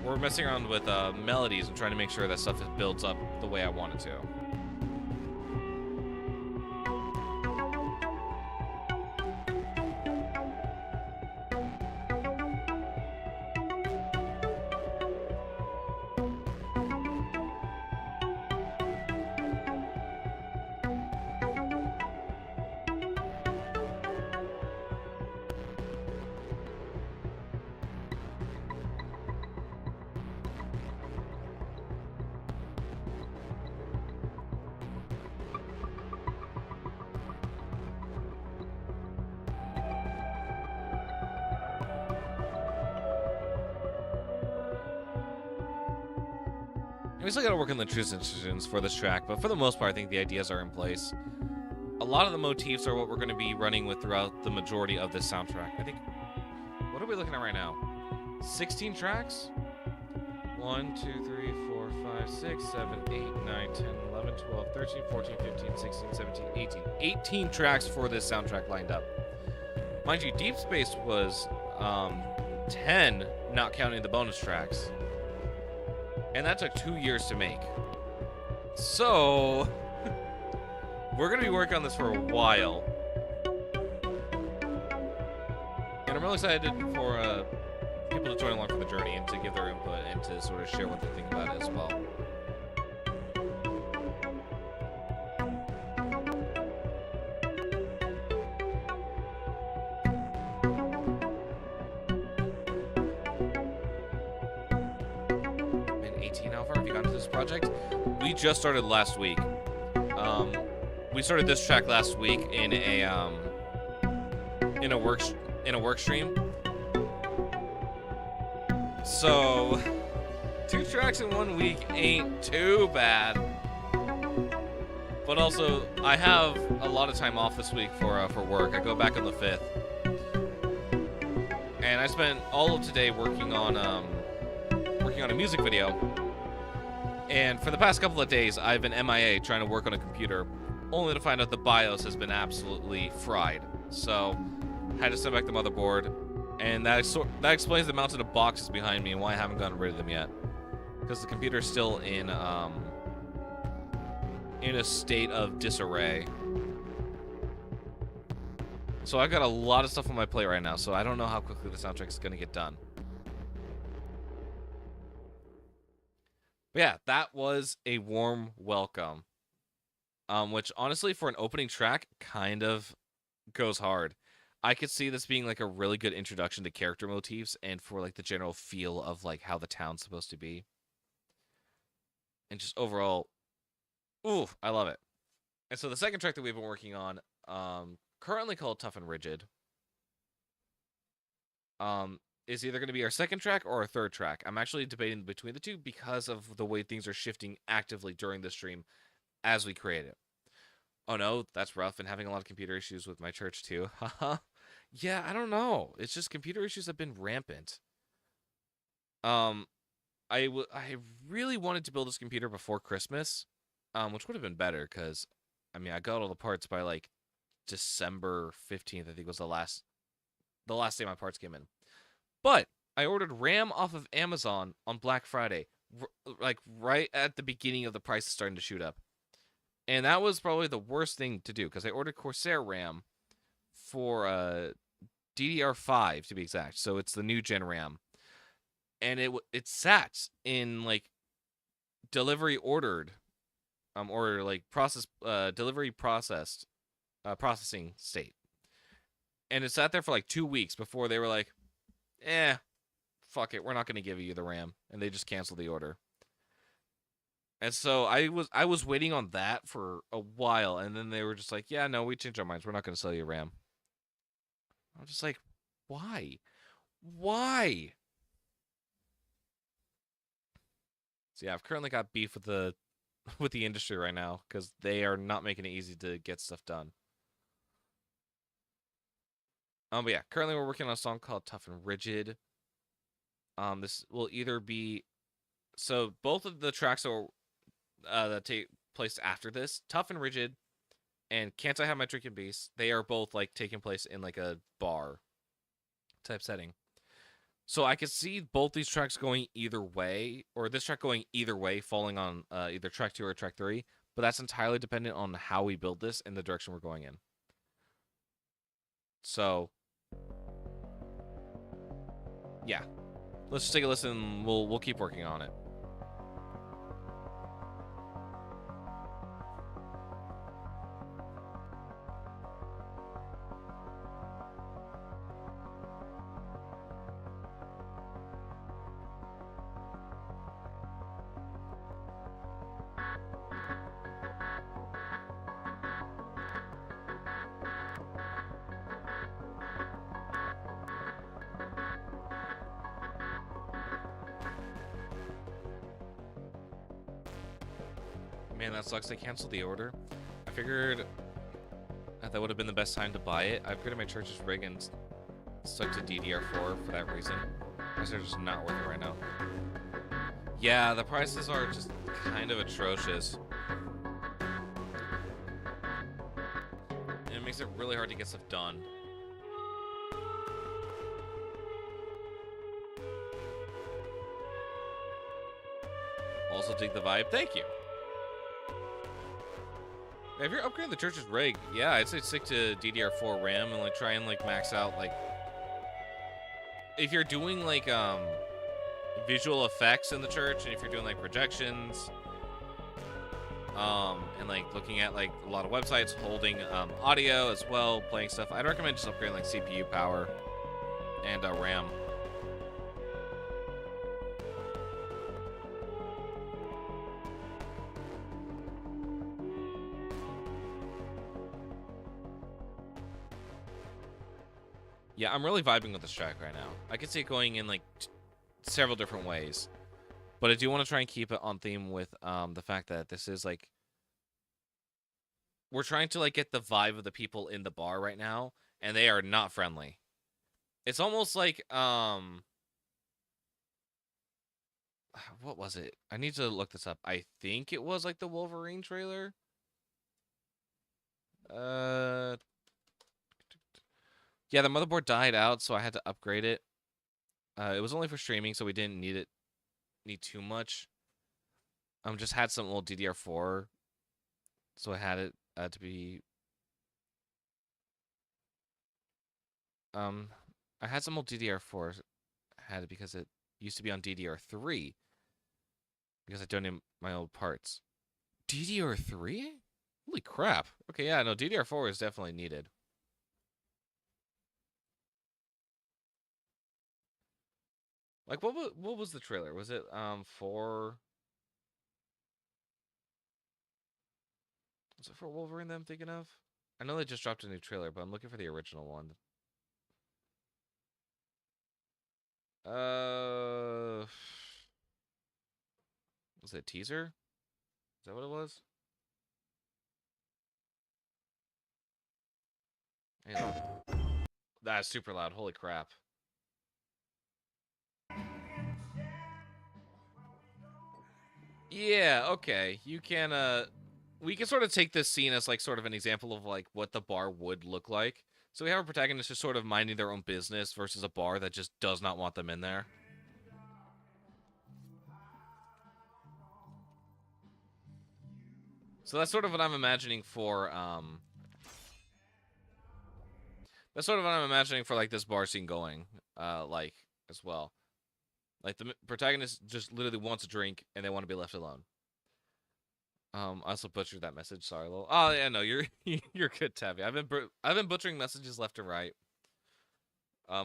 We're messing around with melodies and trying to make sure that stuff builds up the way I want it to. We still gotta work on the transitions for this track, but for the most part, I think the ideas are in place. A lot of the motifs are what we're going to be running with throughout the majority of this soundtrack. I think... What are we looking at right now? 16 tracks? 1, 2, 3, 4, 5, 6, 7, 8, 9, 10, 11, 12, 13, 14, 15, 16, 17, 18. 18 tracks for this soundtrack lined up. Mind you, Deep Space was 10, not counting the bonus tracks. And that took 2 years to make. So, we're going to be working on this for a while. And I'm really excited for people to join along for the journey and to give their input and to sort of share what they think about it as well. Project. We just started last week. We started this track last week in a work stream. So 2 tracks in 1 week ain't too bad. But also, I have a lot of time off this week for work. I go back on the 5th, and I spent all of today working on a music video. And for the past couple of days, I've been MIA trying to work on a computer, only to find out the BIOS has been absolutely fried. So, I had to send back the motherboard, and that explains the mountain of boxes behind me and why I haven't gotten rid of them yet. because the computer's still in a state of disarray. So I've got a lot of stuff on my plate right now, so I don't know how quickly the soundtrack is going to get done. But yeah, that was a warm welcome. Which honestly, for an opening track, kind of goes hard. I could see this being like a really good introduction to character motifs and for like the general feel of like how the town's supposed to be. And just overall, ooh, I love it. And so the second track that we've been working on, currently called Tough and Rigid, is either going to be our second track or our third track. I'm actually debating between the two because of the way things are shifting actively during the stream as we create it. Oh no, that's rough, and having a lot of computer issues with my church too. Haha. Yeah, I don't know. It's just computer issues have been rampant. I really wanted to build this computer before Christmas, which would have been better because, I mean, I got all the parts by like December 15th. I think was the last day my parts came in. But I ordered RAM off of Amazon on Black Friday, like right at the beginning of the prices starting to shoot up. And that was probably the worst thing to do because I ordered Corsair RAM for DDR5 to be exact. So it's the new gen RAM. And it sat in like delivery ordered or like delivery processed processing state. And it sat there for like 2 weeks before they were like, fuck it, we're not going to give you the RAM, and they just canceled the order. And so I was waiting on that for a while, and then they were just like, yeah, no, we changed our minds. We're not going to sell you RAM. I'm just like, why? Why? So yeah, I've currently got beef with the industry right now because they are not making it easy to get stuff done. But yeah, currently we're working on a song called Tough and Rigid. This will either be, so both of the tracks are that take place after this, Tough and Rigid and Can't I Have My Drink in Peace, they are both like taking place in like a bar type setting. So I could see both these tracks going either way, or this track going either way, falling on either track 2 or track 3, but that's entirely dependent on how we build this and the direction we're going in. So yeah, let's just take a listen. We'll keep working on it. Man, that sucks. They canceled the order. I figured that would have been the best time to buy it. I upgraded my church's rig and stuck to DDR4 for that reason. Prices are just not worth it right now. Yeah, the prices are just kind of atrocious. And it makes it really hard to get stuff done. Also dig the vibe. Thank you. If you're upgrading the church's rig, yeah, I'd say stick to DDR4 RAM and like try and like max out like, if you're doing like visual effects in the church and if you're doing like projections and like looking at like a lot of websites holding audio as well, playing stuff, I'd recommend just upgrading like CPU power and RAM. Yeah, I'm really vibing with this track right now. I can see it going in like several different ways, but I do want to try and keep it on theme with the fact that this is like, we're trying to like get the vibe of the people in the bar right now, and they are not friendly. It's almost like what was it? I need to look this up. I think it was like the Wolverine trailer. Yeah, the motherboard died out, so I had to upgrade it. It was only for streaming, so we didn't need too much. just had some old DDR4, so I had it to be I had some old DDR4. I had it because it used to be on DDR3 because I donated my old parts. DDR3? Holy crap. Okay, yeah, no, DDR4 is definitely needed. Like, what was the trailer? Was it for? Was it for Wolverine that I'm thinking of? I know they just dropped a new trailer, but I'm looking for the original one. Was it a teaser? Is that what it was? Yeah. That's super loud. Holy crap. Yeah, okay. You can we can sort of take this scene as like sort of an example of like what the bar would look like. So we have a protagonist just sort of minding their own business versus a bar that just does not want them in there. So that's sort of what I'm imagining for that's sort of what I'm imagining for like this bar scene going like as well. Like the protagonist just literally wants a drink and they want to be left alone. I also butchered that message. Sorry, Lil. Oh yeah, no, you're you're good, Tabby. I've been butchering messages left and right.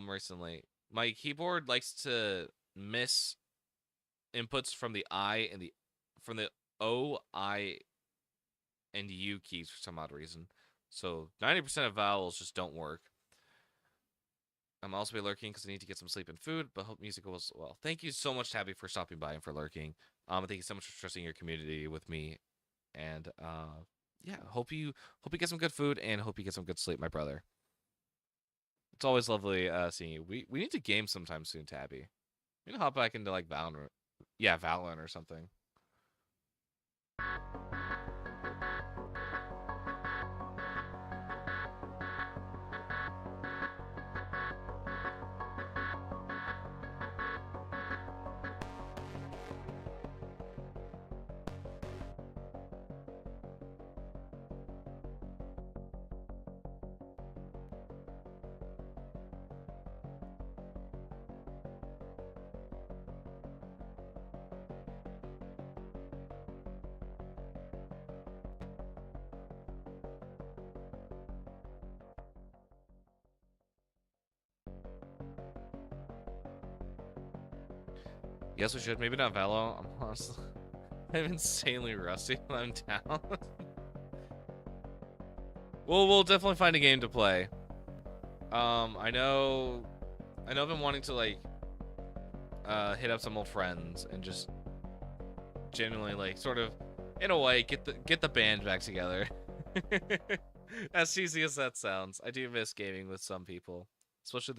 Recently, my keyboard likes to miss inputs from the I and the from the O, I, and U keys for some odd reason. So 90% of vowels just don't work. I'm also be lurking because I need to get some sleep and food, but hope music goes well. Thank you so much, Tabby, for stopping by and for lurking. Thank you so much for trusting your community with me, and yeah, hope you get some good food and hope you get some good sleep, my brother. It's always lovely seeing you. We need to game sometime soon, Tabby. We need to hop back into like Valorant. Yeah, Valorant or something. Yes, we should. Maybe not Valo. I'm honestly, I'm insanely rusty when I'm down. We'll definitely find a game to play. I know I've been wanting to like hit up some old friends and just genuinely like sort of in a way get the band back together. As cheesy as that sounds, I do miss gaming with some people, especially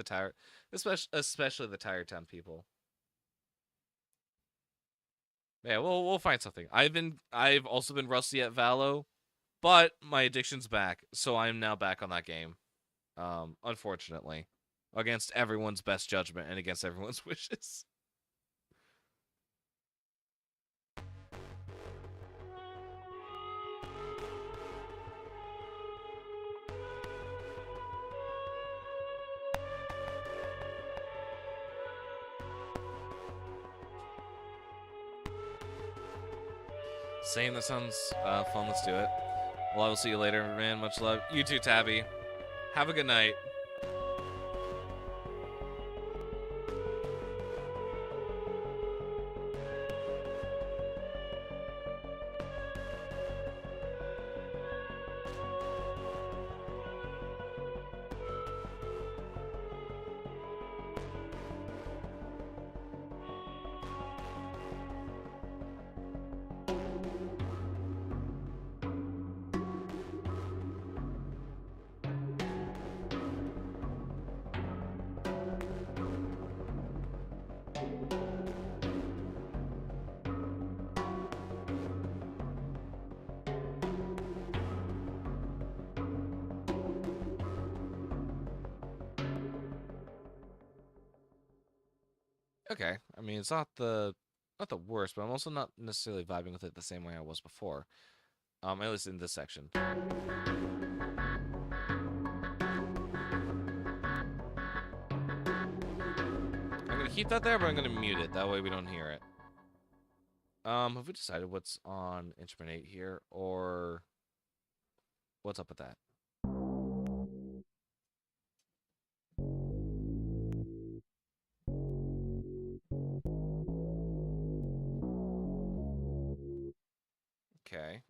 especially the Tired Town people. Yeah, we'll find something. I've also been rusty at Valo, but my addiction's back, so I'm now back on that game. Unfortunately, against everyone's best judgment and against everyone's wishes. Same, that sounds fun. Let's do it. Well, I will see you later, man. Much love. You too, Tabby. Have a good night. Okay. I mean, it's not the. not the worst, but I'm also not necessarily vibing with it the same way I was before. At least in this section. I'm gonna keep that there, but I'm gonna mute it. That way we don't hear it. Have we decided what's on instrument 8 here, or what's up with that? Okay.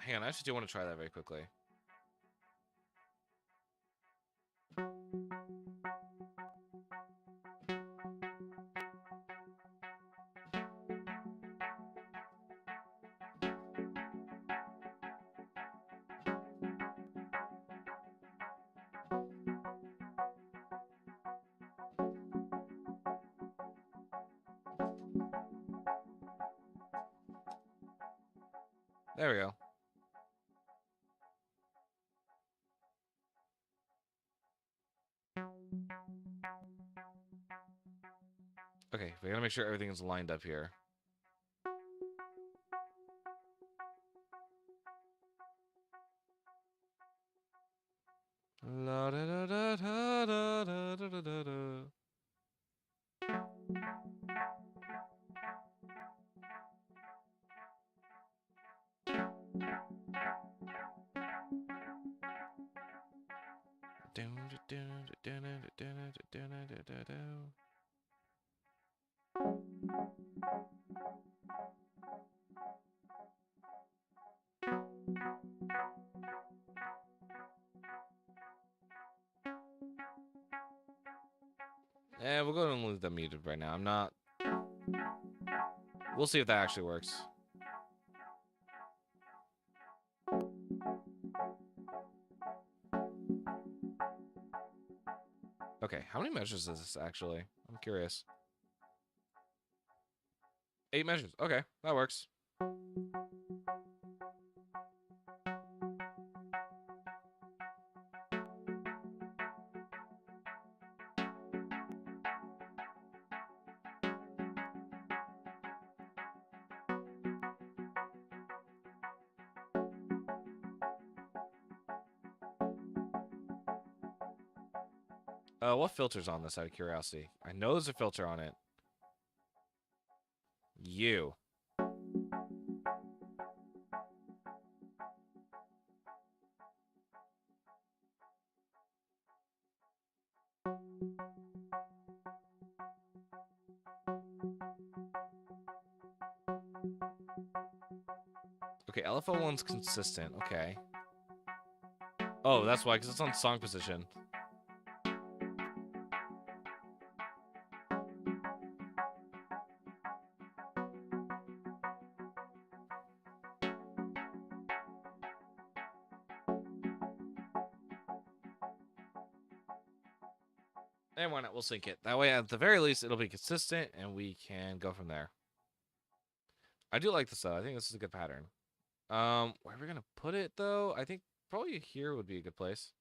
Hang on, I actually do want to try that very quickly. There we go. Okay, we gotta make sure everything is lined up here. La da da da da da da da da da. We'll go and leave them muted right now. I'm not. We'll see if that actually works. Okay, how many measures is this actually? I'm curious. 8 measures. Okay, that works. What filter's on this out of curiosity? I know there's a filter on it. You. Okay, LFO1's consistent. Okay. Oh, that's why, because it's on song position. And why not? We'll sync it. That way, at the very least, it'll be consistent, and we can go from there. I do like this, though. I think this is a good pattern. Where are we gonna put it, though? I think probably here would be a good place.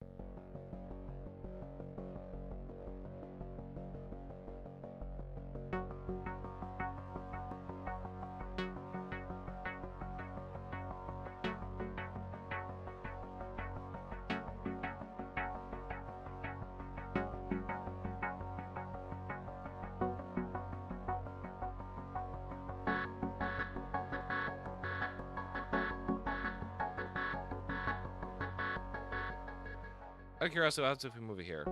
Out of curiosity, what happens if we move it here?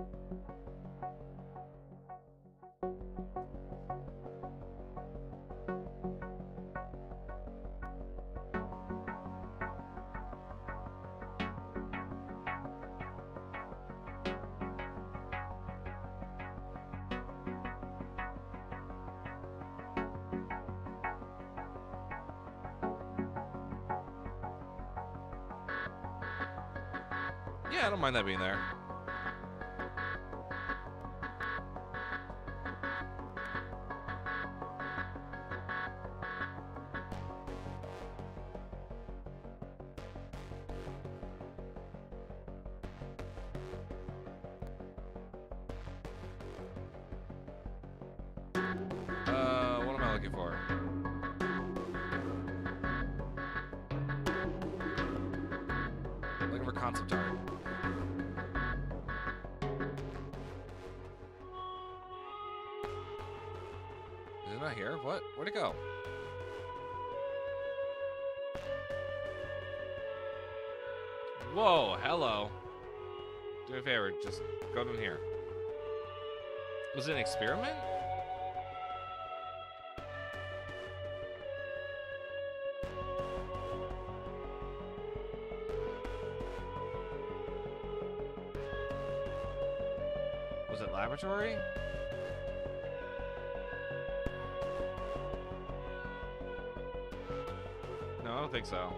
Yeah, I don't mind that being there. What am I looking for? Looking for concept art. Is it not here? What? Where'd it go? Whoa, hello. Do me a favor, just go down here. Was it an experiment? Was it laboratory? No, I don't think so.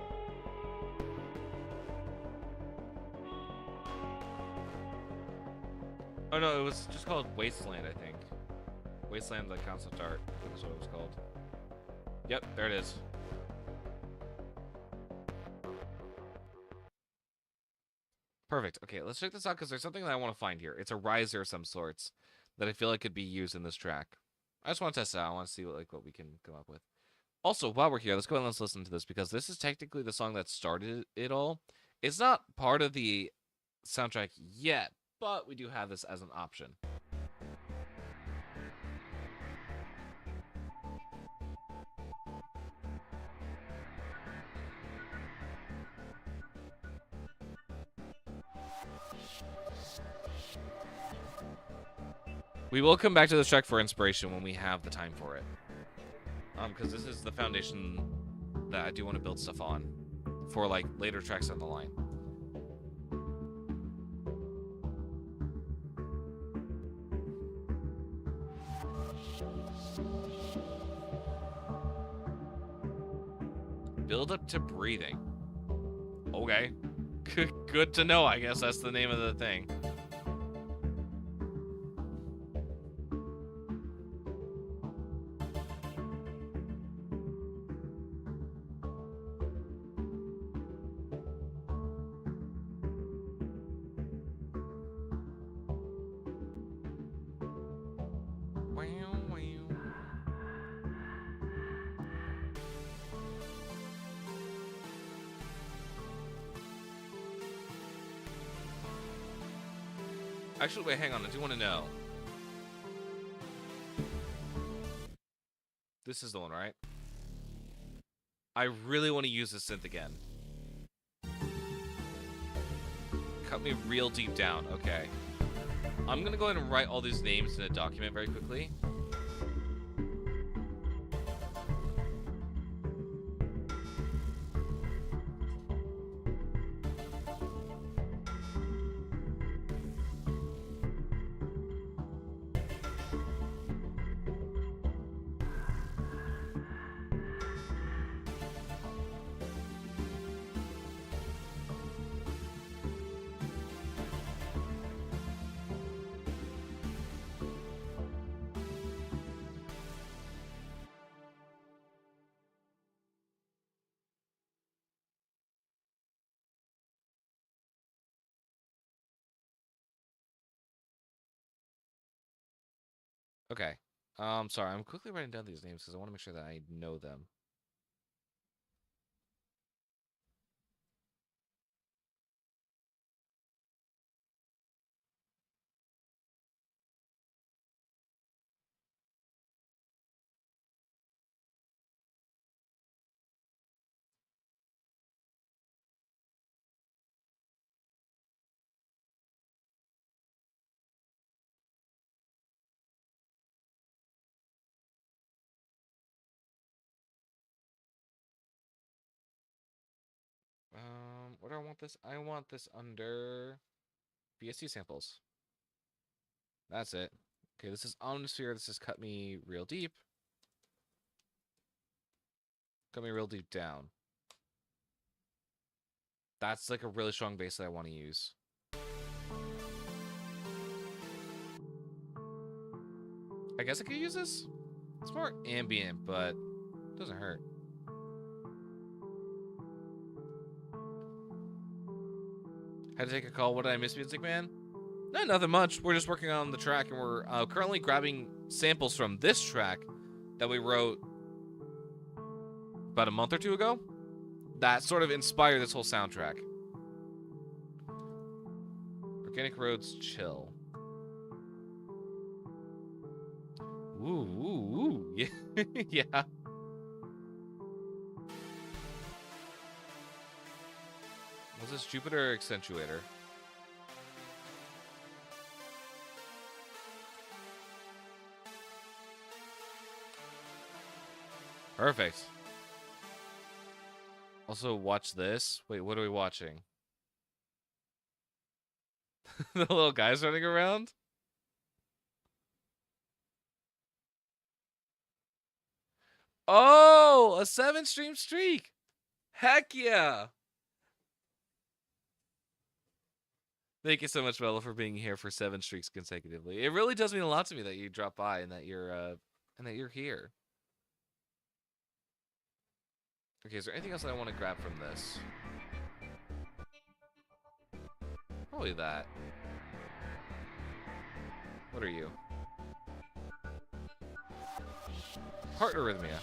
Oh no, it was just called Wasteland, I think. Wasteland, the concept art, I think is what it was called. Yep, there it is. Perfect. Okay, let's check this out because there's something that I want to find here. It's a riser of some sorts that I feel like could be used in this track. I just want to test it out. I want to see what we can come up with. Also, while we're here, let's go ahead and let's listen to this because this is technically the song that started it all. It's not part of the soundtrack yet, but we do have this as an option. We will come back to this track for inspiration when we have the time for it. Because this is the foundation that I do want to build stuff on for like later tracks down the line. Build up to breathing. Okay. Good to know, I guess that's the name of the thing. Actually, wait, hang on. I do want to know. This is the one, right? I really want to use this synth again. Cut me real deep down. Okay. I'm going to go ahead and write all these names in a document very quickly. Okay. Sorry, I'm quickly writing down these names because I want to make sure that I know them. What do I want this? I want this under BSC samples. That's it. Okay, this is Omnisphere. This is Cut Me Real Deep. Cut Me Real Deep down. That's like a really strong bass that I want to use. I guess I could use this. It's more ambient, but it doesn't hurt. Had to take a call. What did I miss, Music Man? No, nothing much. We're just working on the track, and we're currently grabbing samples from this track that we wrote about a month or two ago. That sort of inspired this whole soundtrack. Organic Roads, chill. Ooh, yeah, yeah. Was this Jupiter Accentuator? Perfect. Also, watch this. Wait, what are we watching? The little guys running around? Oh, a 7-stream streak. Heck yeah. Thank you so much, Bella, for being here for 7 streaks consecutively. It really does mean a lot to me that you drop by and that you're here. Okay, is there anything else that I want to grab from this? Probably that. What are you? Heart arrhythmia.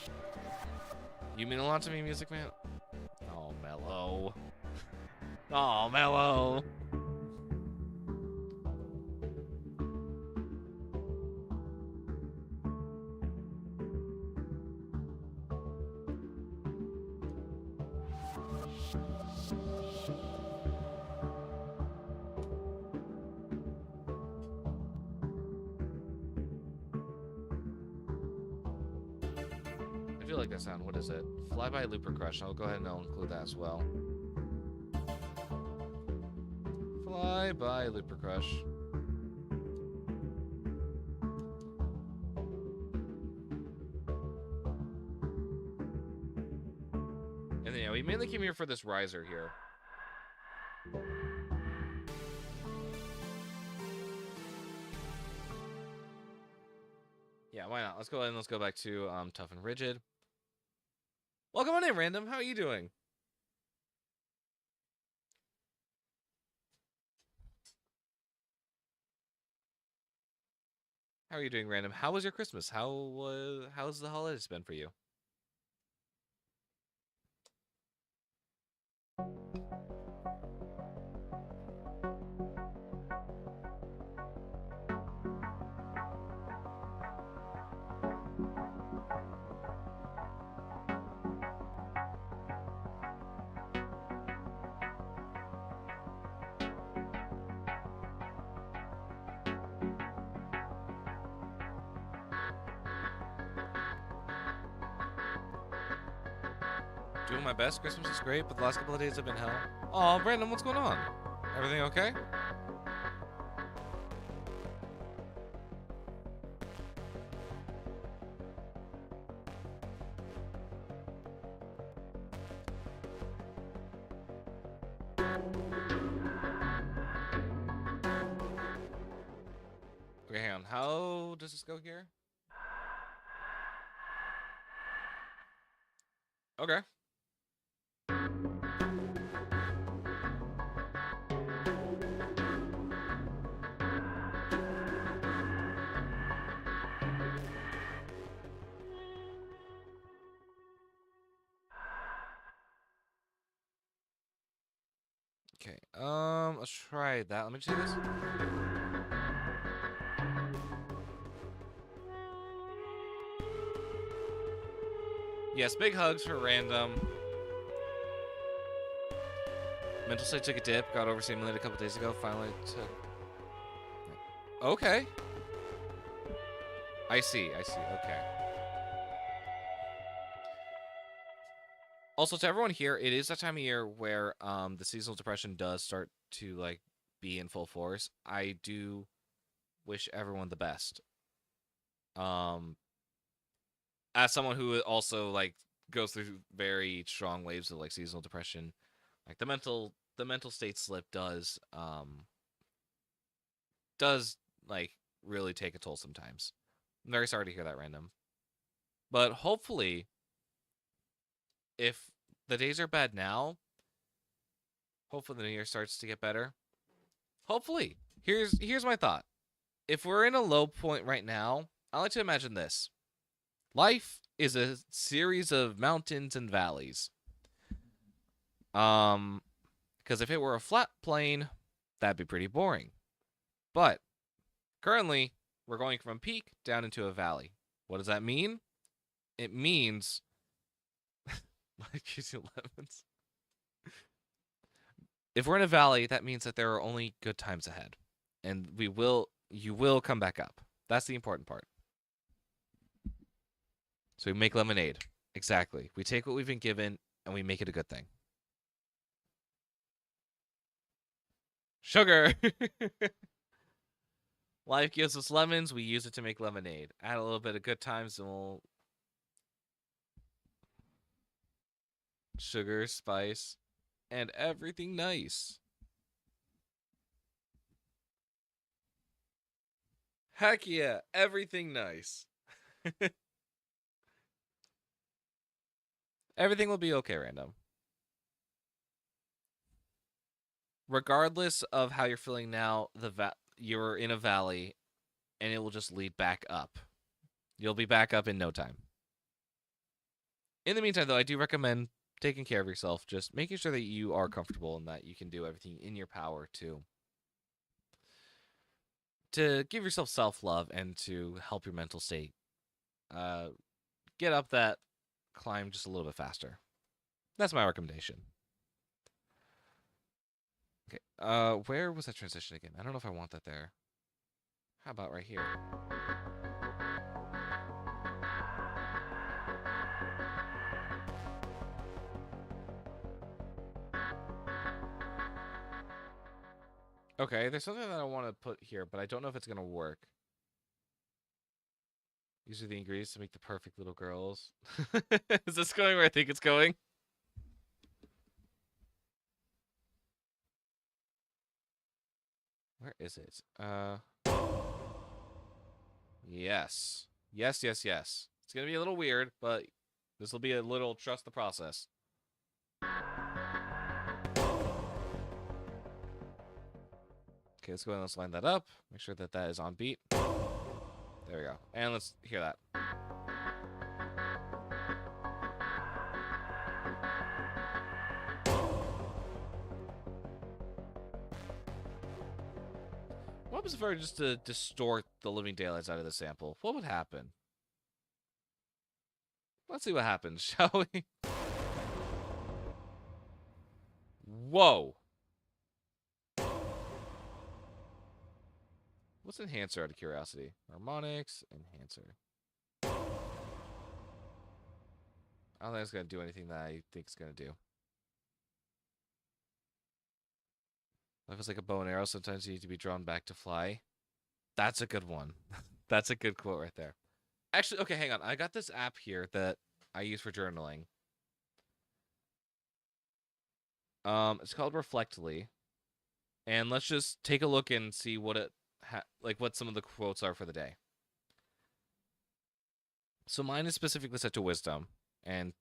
You mean a lot to me, Music Man? Oh, Mellow. Oh, Mellow. I feel like that sound. What is it? Flyby Looper Crush. I'll go ahead and I'll include that as well. Flyby Looper Crush. And then, yeah, we mainly came here for this riser here. Yeah, why not? Let's go ahead and let's go back to Tough and Rigid. Welcome on in, Random. How are you doing? How are you doing, Random? How was your Christmas? How's the holidays been for you? Doing my best. Christmas is great, but the last couple of days have been hell. Aw, Brandon, what's going on? Everything okay? Okay, hang on. How does this go here? Okay. Okay, let's try that. Let me see this. Yes, big hugs for Random. Mental State took a dip, got overstimulated a couple days ago, finally took... Okay. I see, okay. Also, to everyone here, it is that time of year where the seasonal depression does start to, like, be in full force. I do wish everyone the best. As someone who also, like, goes through very strong waves of, like, seasonal depression, like, the mental state slip does, like, really take a toll sometimes. I'm very sorry to hear that, Random. But hopefully, if the days are bad now, hopefully the new year starts to get better. Hopefully. Here's my thought. If we're in a low point right now, I like to imagine this. Life is a series of mountains and valleys. Because if it were a flat plane, that'd be pretty boring. But currently, we're going from a peak down into a valley. What does that mean? It means like using lemons. If we're in a valley, that means that there are only good times ahead. And you will come back up. That's the important part. So we make lemonade. Exactly. We take what we've been given and we make it a good thing. Sugar. Life gives us lemons. We use it to make lemonade. Add a little bit of good times and we'll... Sugar, spice, and everything nice. Heck yeah, everything nice. Everything will be okay, Random. Regardless of how you're feeling now, you're in a valley, and it will just lead back up. You'll be back up in no time. In the meantime, though, I do recommend taking care of yourself, just making sure that you are comfortable and that you can do everything in your power to give yourself self-love and to help your mental state get up that climb just a little bit faster. That's my recommendation. Okay, where was that transition again? I don't know if I want that there. How about right here? Okay, there's something that I want to put here, but I don't know if it's going to work. These are the ingredients to make the perfect little girls. Is this going where I think it's going? Where is it? Yes. Yes, yes, yes. It's going to be a little weird, but this will be a little trust the process. Okay, let's go and let's line that up. Make sure that that is on beat. There we go. And let's hear that. What happens if I were just to distort the living daylights out of the sample? What would happen? Let's see what happens, shall we? Whoa. What's enhancer out of curiosity? Harmonics, enhancer. I don't think it's going to do anything that I think it's going to do. Life is like a bow and arrow. Sometimes you need to be drawn back to fly. That's a good one. That's a good quote right there. Actually, okay, hang on. I got this app here that I use for journaling. It's called Reflectly. And let's just take a look and see what it what some of the quotes are for the day. So mine is specifically set to wisdom, and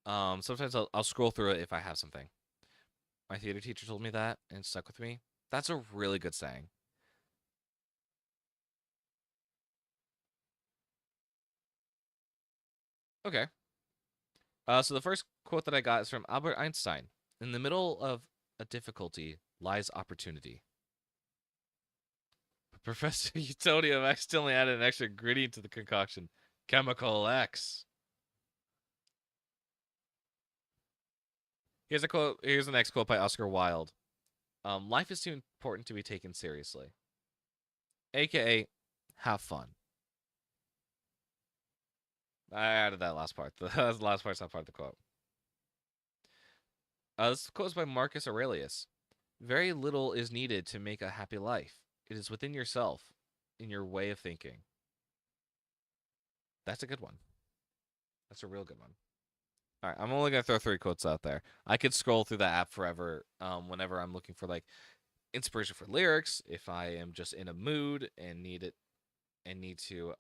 sometimes I'll scroll through it if I have something. My theater teacher told me that, and it stuck with me. That's a really good saying. Okay. So the first quote that I got is from Albert Einstein. In the middle of a difficulty lies opportunity. Professor Utonium accidentally added an extra ingredient to the concoction. Chemical X. Here's a quote. Here's the next quote by Oscar Wilde. Life is too important to be taken seriously. AKA, have fun. I added that last part. The last part's not part of the quote. This quote is by Marcus Aurelius. Very little is needed to make a happy life. It is within yourself, in your way of thinking. That's a good one. That's a real good one. All right, I'm only gonna throw 3 quotes out there. I could scroll through the app forever. Whenever I'm looking for like inspiration for lyrics, if I am just in a mood and need it, and need to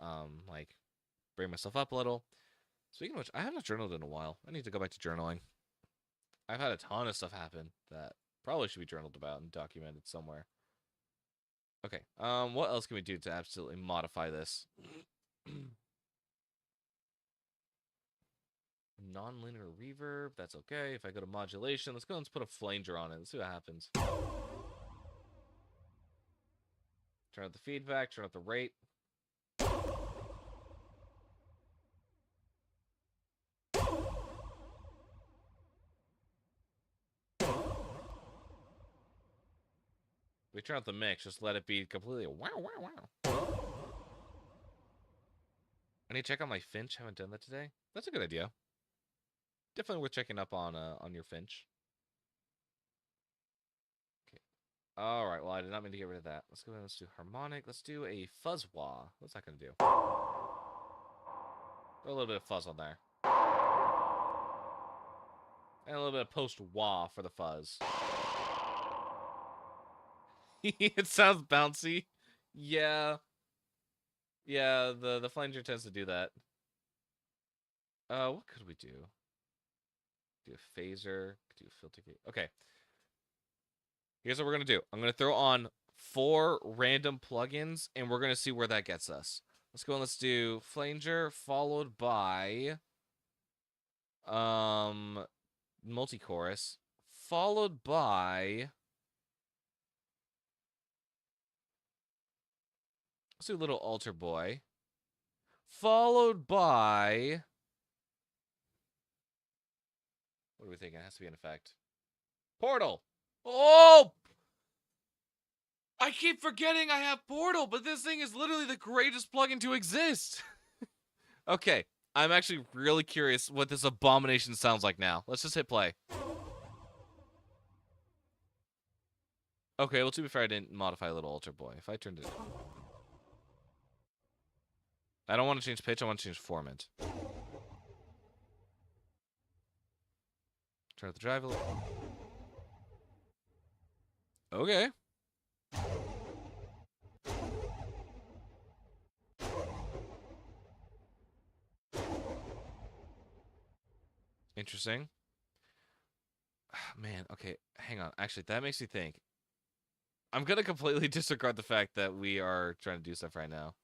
like bring myself up a little. Speaking of which, I haven't journaled in a while. I need to go back to journaling. I've had a ton of stuff happen that probably should be journaled about and documented somewhere. Okay. What else can we do to absolutely modify this? Non-linear reverb. That's okay. If I go to modulation, let's go and put a flanger on it. Let's see what happens. Turn up the feedback. Turn up the rate. We turn up the mix. Just let it be completely wow, wow, wow. I need to check out my Finch. Haven't done that today. That's a good idea. Definitely worth checking up on your Finch. Okay. All right. Well, I did not mean to get rid of that. Let's go ahead and let's do harmonic. Let's do a fuzz wah. What's that gonna do? Throw a little bit of fuzz on there. And a little bit of post wah for the fuzz. It sounds bouncy. Yeah. Yeah, the flanger tends to do that. What could we do? Do a phaser, do a filter gate. Okay. Here's what we're gonna do. I'm gonna throw on 4 random plugins, and we're gonna see where that gets us. Let's go and let's do flanger followed by multi-chorus, followed by let's do little altar boy, followed by what are we thinking? It has to be an effect. Portal. Oh! I keep forgetting I have Portal, but this thing is literally the greatest plugin to exist. Okay, I'm actually really curious what this abomination sounds like now. Let's just hit play. Okay, well, to be fair, I didn't modify Little Altar Boy. If I turned it... I don't want to change pitch, I want to change formant. Turn up the drive a little. Okay. Interesting. Man, okay, hang on. Actually, that makes me think. I'm gonna completely disregard the fact that we are trying to do stuff right now.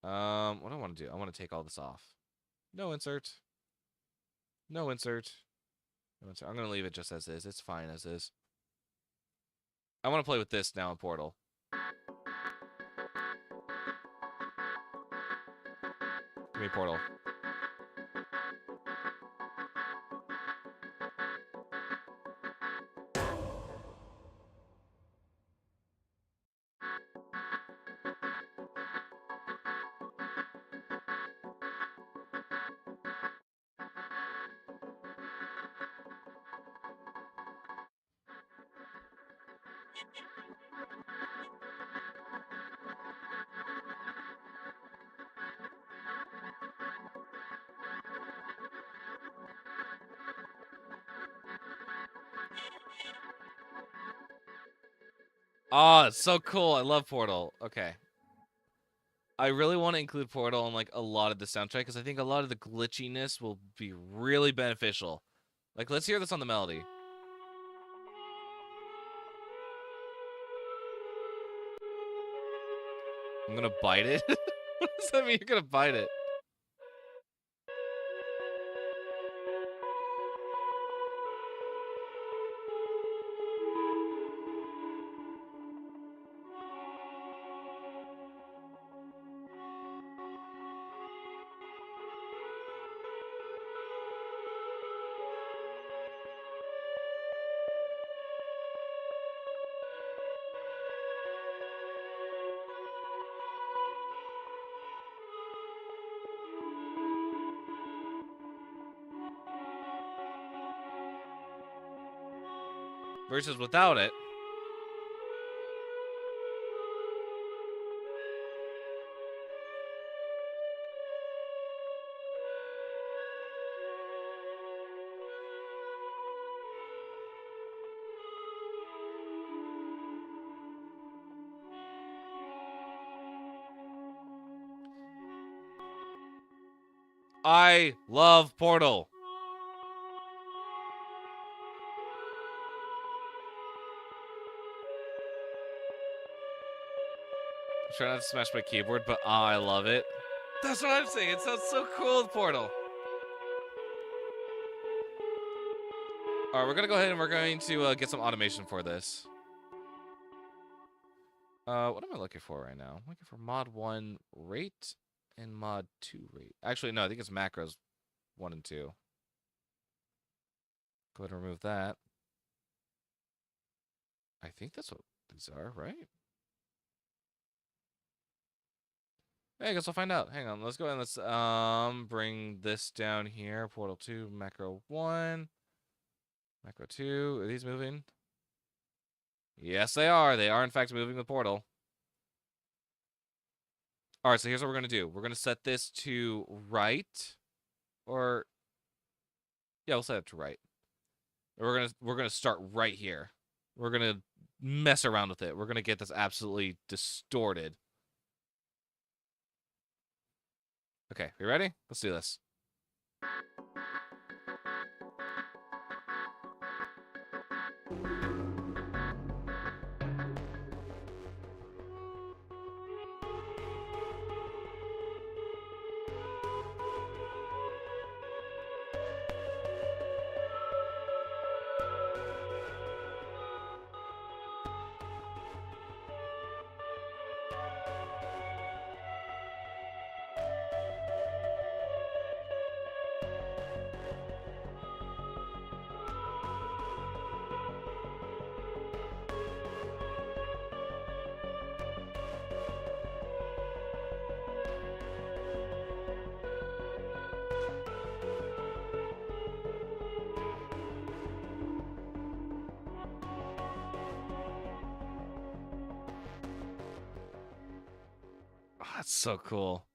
What do I want to do? I want to take all this off. No insert. No insert. No insert. I'm gonna leave it just as is. It's fine as is. I want to play with this now in Portal. Give me Portal. Oh, it's so cool. I love Portal. Okay. I really want to include Portal in like a lot of the soundtrack because I think a lot of the glitchiness will be really beneficial. Like, let's hear this on the melody. I'm gonna bite it? What does that mean? You're gonna bite it? Versus without it. I love Portal. I'm trying not to smash my keyboard, but I love it. That's what I'm saying. It sounds so cool with Portal. All right, we're gonna go ahead and we're going to get some automation for this. What am I looking for right now? I'm looking for mod 1 rate and mod 2 rate. Actually, no, I think it's macros 1 and 2. Go ahead and remove that. I think that's what these are, right? Hey, I guess I'll find out. Hang on, let's go ahead and let's bring this down here. Portal 2, macro 1, macro 2. Are these moving? Yes, they are. They are in fact moving the portal. All right, so here's what we're gonna do. We're gonna set this to right, or yeah, we'll set it to right. We're gonna start right here. We're gonna mess around with it. We're gonna get this absolutely distorted. Okay, you ready? Let's do this. Oh, that's so cool.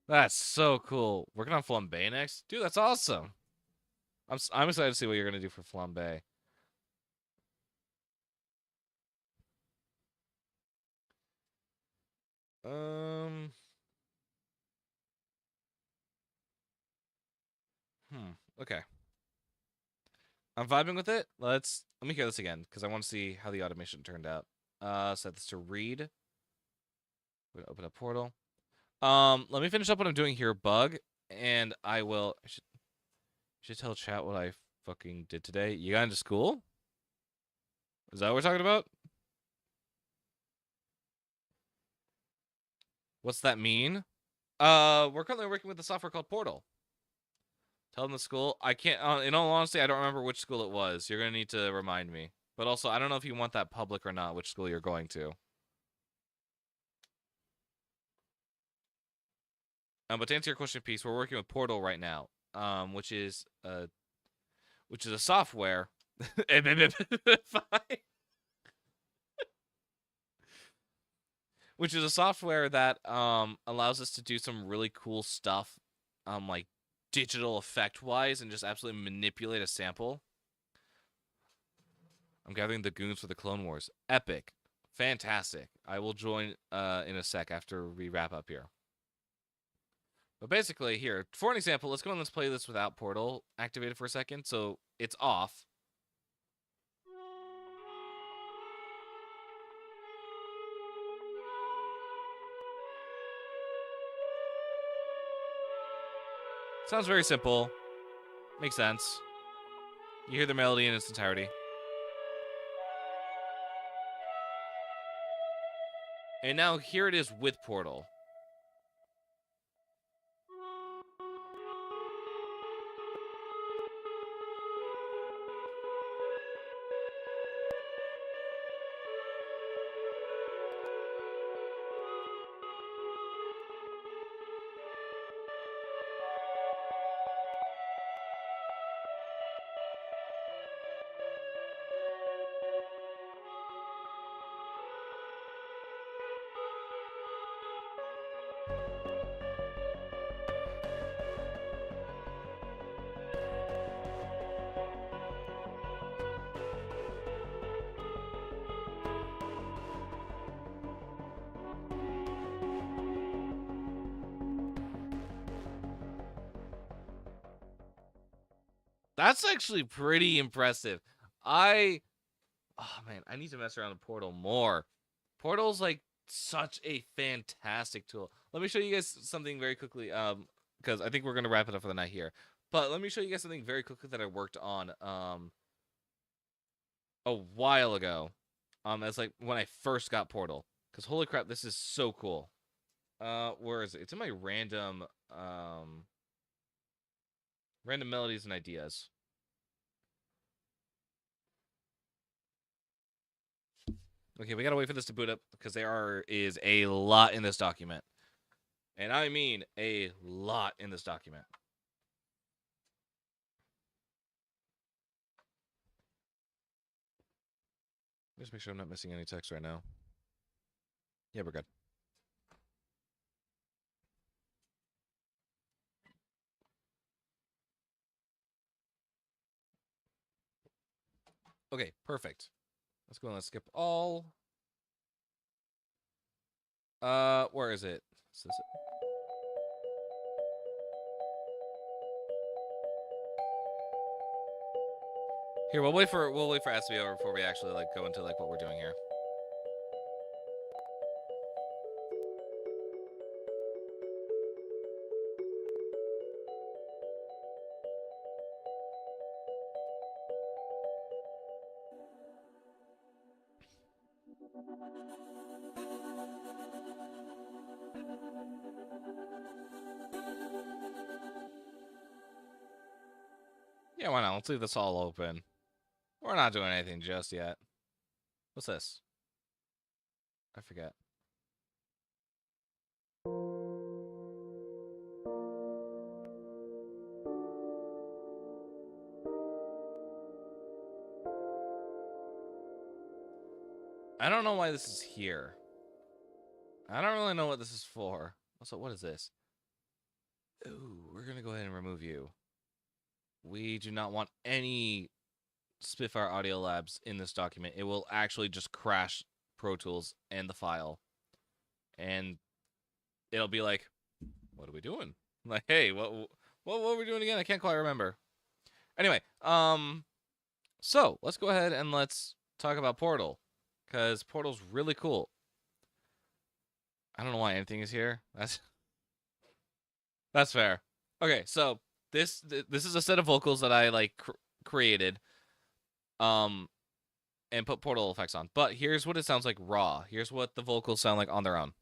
That's so cool. Working on Flambe next? Dude, that's awesome. I'm excited to see what you're going to do for Flambe. Um. Okay. I'm vibing with it. Let me hear this again because I want to see how the automation turned out. Set this to read. We're gonna open a portal. Let me finish up what I'm doing here, bug, and I will. I should tell chat what I fucking did today. You got into school? Is that what we're talking about? What's that mean? We're currently working with a software called Portal. Tell them the school. I can't. In all honesty, I don't remember which school it was. You're gonna need to remind me. But also, I don't know if you want that public or not. Which school you're going to. But to answer your question, piece, we're working with Portal right now. Which is a software. Which is a software that allows us to do some really cool stuff, like digital effect wise, and just absolutely manipulate a sample. I'm gathering the goons for the Clone Wars. Epic, fantastic. I will join in a sec after we wrap up here. But basically, here for an example, let's go and let's play this without Portal activated for a second. So it's off. Sounds very simple. Makes sense. You hear the melody in its entirety. And now here it is with Portal. That's actually pretty impressive. Oh man, I need to mess around with Portal more. Portal's like such a fantastic tool. Let me show you guys something very quickly. Because I think we're gonna wrap it up for the night here. But let me show you guys something very quickly that I worked on a while ago. As like when I first got Portal. Because holy crap, this is so cool. Where is it? It's in my random melodies and ideas. Okay, we gotta wait for this to boot up because there is a lot in this document. And I mean a lot in this document. Just make sure I'm not missing any text right now. Yeah, we're good. Okay, perfect. Let's go and let's skip all. Where is it? Is this it? Here, we'll wait for S to be over before we actually like go into like what we're doing here. Yeah, why not? Let's leave this all open. We're not doing anything just yet. What's this? I forget. I don't know why this is here. I don't really know what this is for. Also, what is this? Ooh, we're gonna go ahead and remove you. We do not want any Spitfire Audio Labs in this document. It will actually just crash Pro Tools and the file. And it'll be like, what are we doing? Like, hey, what are we doing again? I can't quite remember. Anyway, so let's go ahead and let's talk about Portal. Because Portal's really cool. I don't know why anything is here. That's fair. Okay, so this is a set of vocals that I like created, and put Portal effects on. But here's what it sounds like raw. Here's what the vocals sound like on their own.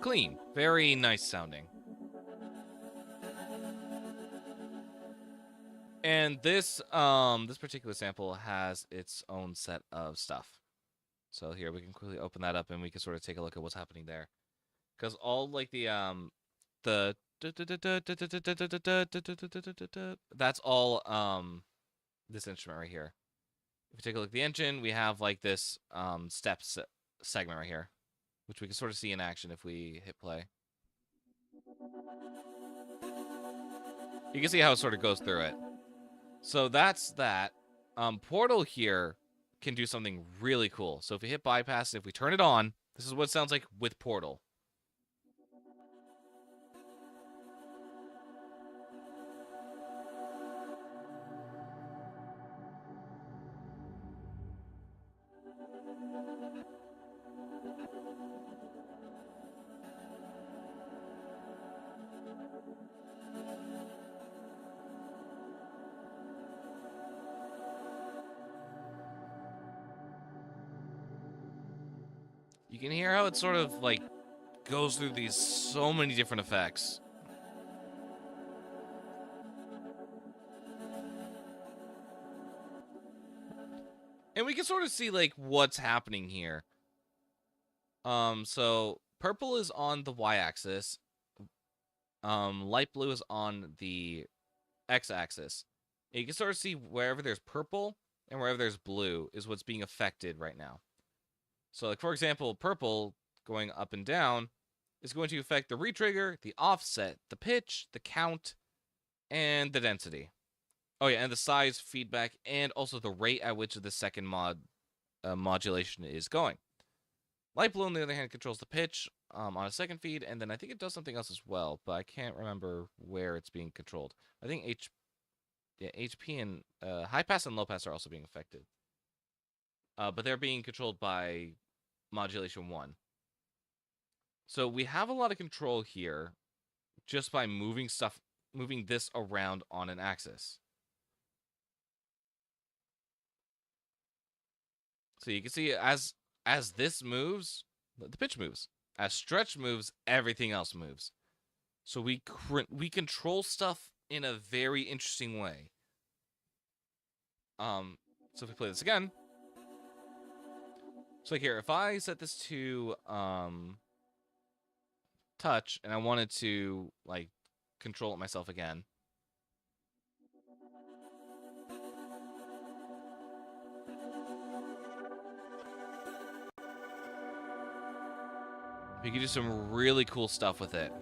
Clean, very nice sounding. And this particular sample has its own set of stuff. So here we can quickly open that up and we can sort of take a look at what's happening there. Because all like the that's all this instrument right here. If we take a look at the engine, we have like this steps segment right here, which we can sort of see in action if we hit play. You can see how it sort of goes through it. So that's that. Portal here can do something really cool. So if we hit bypass, if we turn it on, this is what it sounds like with Portal. You can hear how it sort of like goes through these so many different effects. And we can sort of see like what's happening here. So purple is on the y-axis. Light blue is on the x-axis. You can sort of see wherever there's purple and wherever there's blue is what's being affected right now. So, like, for example, purple going up and down is going to affect the retrigger, the offset, the pitch, the count, and the density. Oh, yeah, and the size, feedback, and also the rate at which the second mod modulation is going. Light blue, on the other hand, controls the pitch on a second feed, and then I think it does something else as well, but I can't remember where it's being controlled. I think HP and high pass and low pass are also being affected, but they're being controlled by modulation 1. So we have a lot of control here just by moving this around on an axis. So you can see as this moves, the pitch moves. As stretch moves, everything else moves. So we control stuff in a very interesting way. So if we play this again, so like here, if I set this to touch and I wanted to like control it myself again. We can do some really cool stuff with it.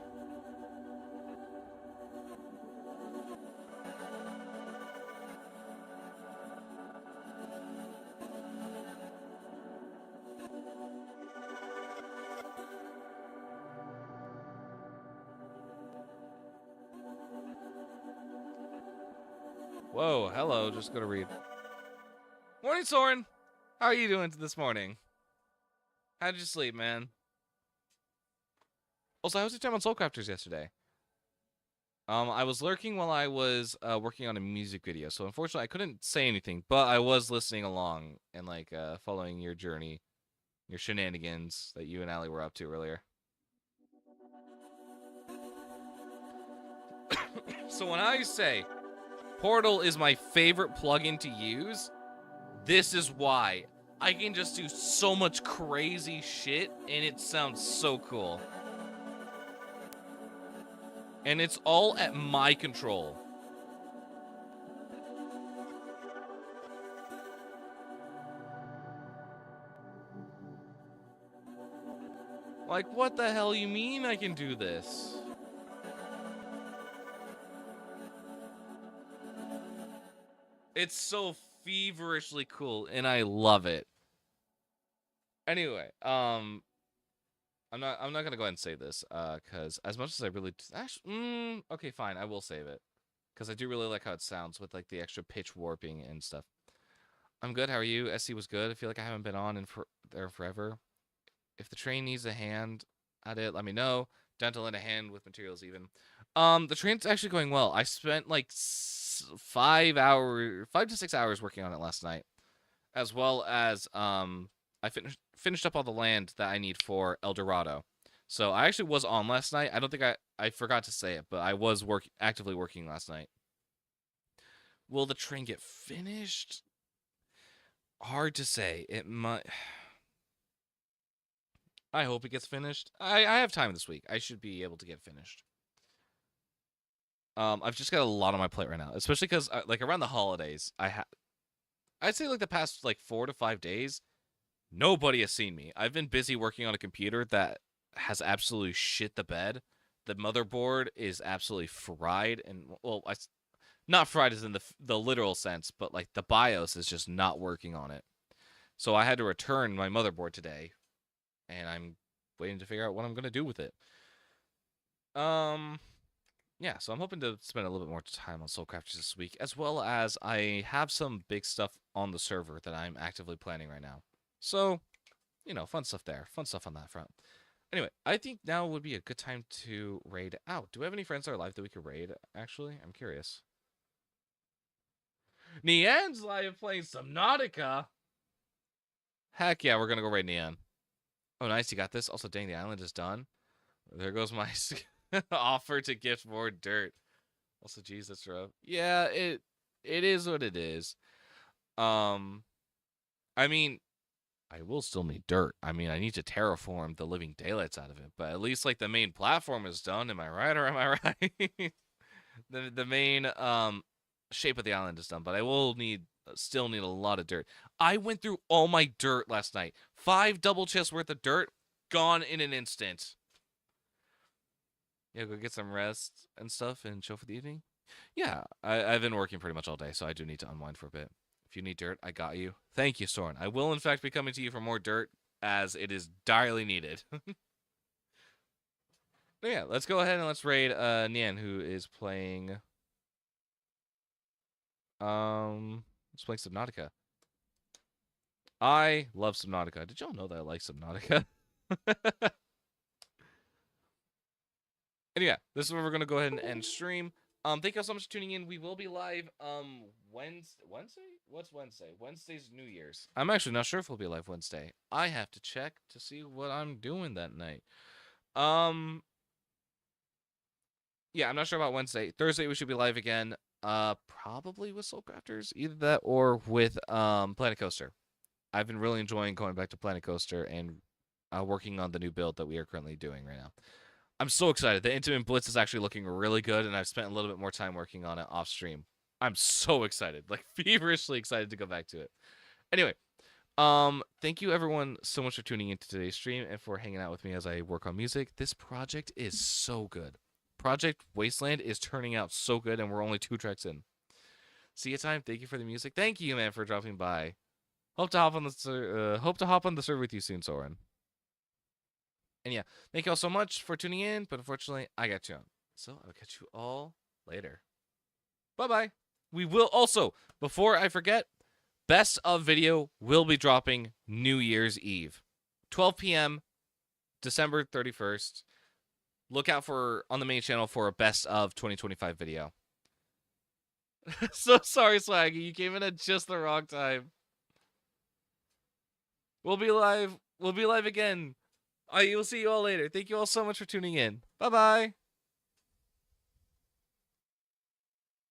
Whoa, hello, just gonna read. Morning, Soren! How are you doing this morning? How did you sleep, man? Also, how was your time on Soulcrafters yesterday? I was lurking while I was working on a music video, so unfortunately I couldn't say anything, but I was listening along and like following your journey, your shenanigans that you and Allie were up to earlier. So when I say Portal is my favorite plugin to use, this is why. I can just do so much crazy shit, and it sounds so cool. And it's all at my control. Like, what the hell you mean I can do this? It's so feverishly cool, and I love it. Anyway, I'm not gonna go ahead and save this, cause as much as I really actually, okay, fine, I will save it, cause I do really like how it sounds with like the extra pitch warping and stuff. I'm good. How are you? SC was good. I feel like I haven't been on there forever. If the train needs a hand at it, let me know. Dental and a hand with materials even. The train's actually going well. I spent like 5 to 6 hours working on it last night, as well as I finished up all the land that I need for El Dorado. So I actually was on last night. I don't think I forgot to say it, but I was actively working last night. Will the train get finished? Hard to say. It might. I hope it gets finished. I have time this week. I should be able to get finished. I've just got a lot on my plate right now, especially because like around the holidays, I'd say like the past like 4 to 5 days, nobody has seen me. I've been busy working on a computer that has absolutely shit the bed. The motherboard is absolutely fried, and well, not fried as in the literal sense, but like the BIOS is just not working on it. So I had to return my motherboard today, and I'm waiting to figure out what I'm gonna do with it. Yeah, so I'm hoping to spend a little bit more time on Soulcrafters this week, as well as I have some big stuff on the server that I'm actively planning right now. So, you know, fun stuff there. Fun stuff on that front. Anyway, I think now would be a good time to raid out. Do we have any friends that are live that we could raid, actually? I'm curious. Nean's live playing Subnautica. Heck yeah, we're going to go raid Nean. Oh, nice, you got this. Also, dang, the island is done. There goes my offer to gift more dirt. Also, geez, that's rough. Yeah, it is what it is. I mean, I will still need dirt. I mean, I need to terraform the living daylights out of it, but at least like the main platform is done. Am I right or am I right? the main shape of the island is done, but I will still need a lot of dirt. I went through all my dirt last night. 5 double chests worth of dirt gone in an instant. Yeah, go get some rest and stuff and chill for the evening. Yeah, I've been working pretty much all day, so I do need to unwind for a bit. If you need dirt, I got you. Thank you, Soren. I will, in fact, be coming to you for more dirt, as it is direly needed. But yeah, let's go ahead and let's raid Nian, who is playing let's play Subnautica. I love Subnautica. Did y'all know that I like Subnautica? And yeah, this is where we're gonna go ahead and end stream. Thank you all so much for tuning in. We will be live Wednesday? What's Wednesday? Wednesday's New Year's. I'm actually not sure if we'll be live Wednesday. I have to check to see what I'm doing that night. Yeah, I'm not sure about Wednesday. Thursday we should be live again. Probably with Soulcrafters. Either that or with Planet Coaster. I've been really enjoying going back to Planet Coaster and working on the new build that we are currently doing right now. I'm so excited. The Intimate Blitz is actually looking really good, and I've spent a little bit more time working on it off stream. I'm so excited, like feverishly excited to go back to it. Anyway, thank you everyone so much for tuning into today's stream and for hanging out with me as I work on music. This project is so good. Project Wasteland is turning out so good, and we're only 2 tracks in. See you time. Thank you for the music. Thank you, man, for dropping by. Hope to hop on the server with you soon, Soren. And yeah, thank you all so much for tuning in, but unfortunately, I got you on. So I'll catch you all later. Bye-bye. We will also, before I forget, Best of video will be dropping New Year's Eve. 12 p.m., December 31st. Look out for on the main channel for a Best of 2025 video. So sorry, Swaggy. You came in at just the wrong time. We'll be live. We'll be live again. We'll see you all later. Thank you all so much for tuning in. Bye-bye.